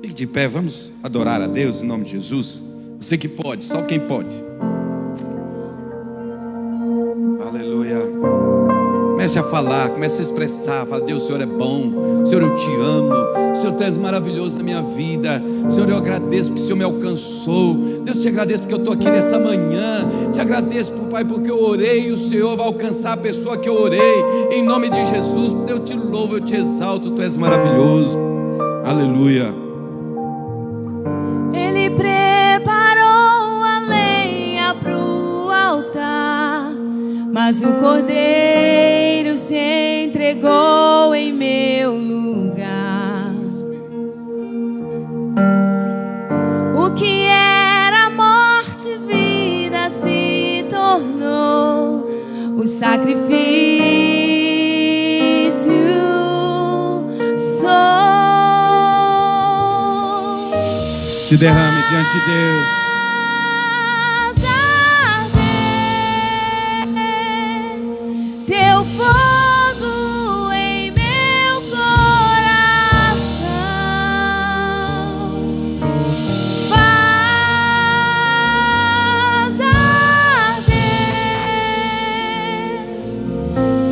Fique de pé, vamos adorar a Deus em nome de Jesus. Você que pode, só quem pode. Aleluia. Comece a falar, comece a expressar. Fala: Deus, o Senhor é bom. Senhor, eu te amo. Senhor, tu és maravilhoso na minha vida. Senhor, eu agradeço porque o Senhor me alcançou. Deus, te agradeço porque eu estou aqui nessa manhã. Te agradeço, Pai, porque eu orei e o Senhor vai alcançar a pessoa que eu orei. Em nome de Jesus, eu te louvo, eu te exalto. Tu és maravilhoso. Aleluia. Ele preparou a lenha pro altar, mas o Cordeiro se entregou em meu lugar. O que era morte, vida se tornou o sacrifício. Se derrame diante de Deus. Teu fogo em meu coração faz arder.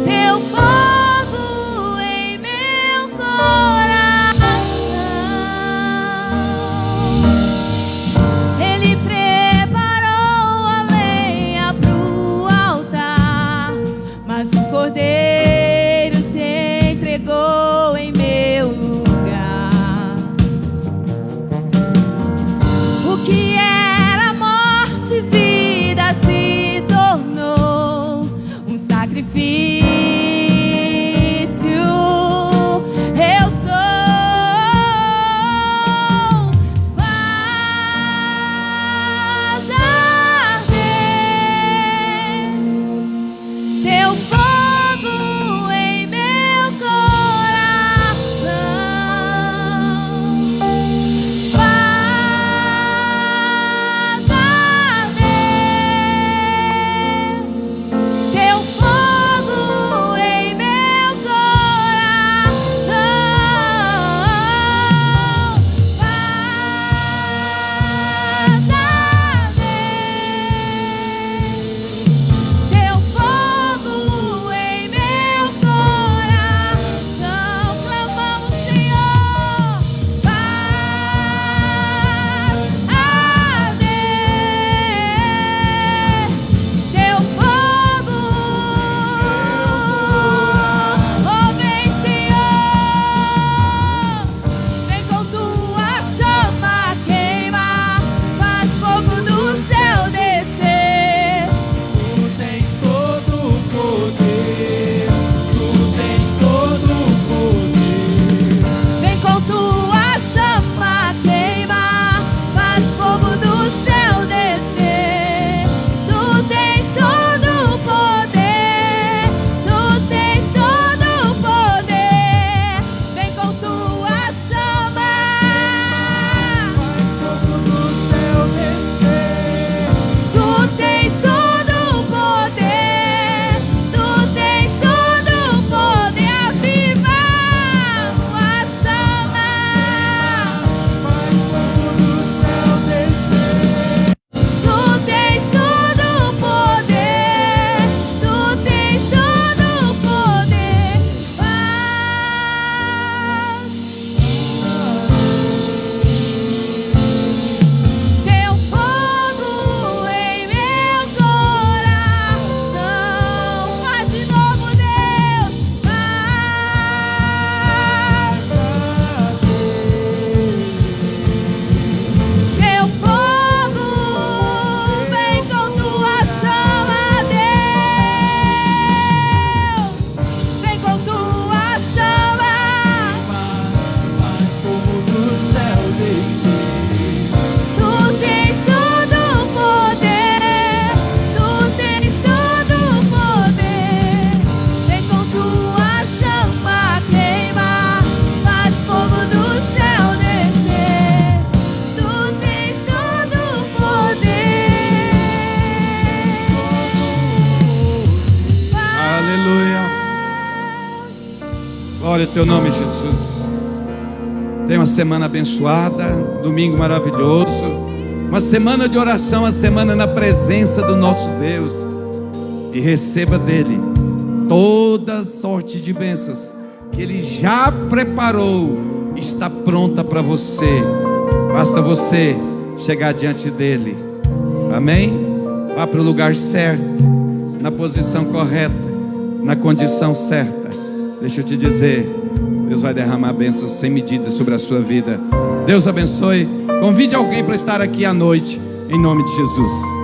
Teu fogo em meu coração. Ele teu nome, Jesus. Tenha uma semana abençoada, domingo maravilhoso, uma semana de oração, uma semana na presença do nosso Deus, e receba dele toda sorte de bênçãos que ele já preparou, está pronta para você. Basta você chegar diante dele. Amém? Vá para o lugar certo, na posição correta, na condição certa. Deixa eu te dizer, Deus vai derramar bênçãos sem medida sobre a sua vida. Deus abençoe. Convide alguém para estar aqui à noite, em nome de Jesus.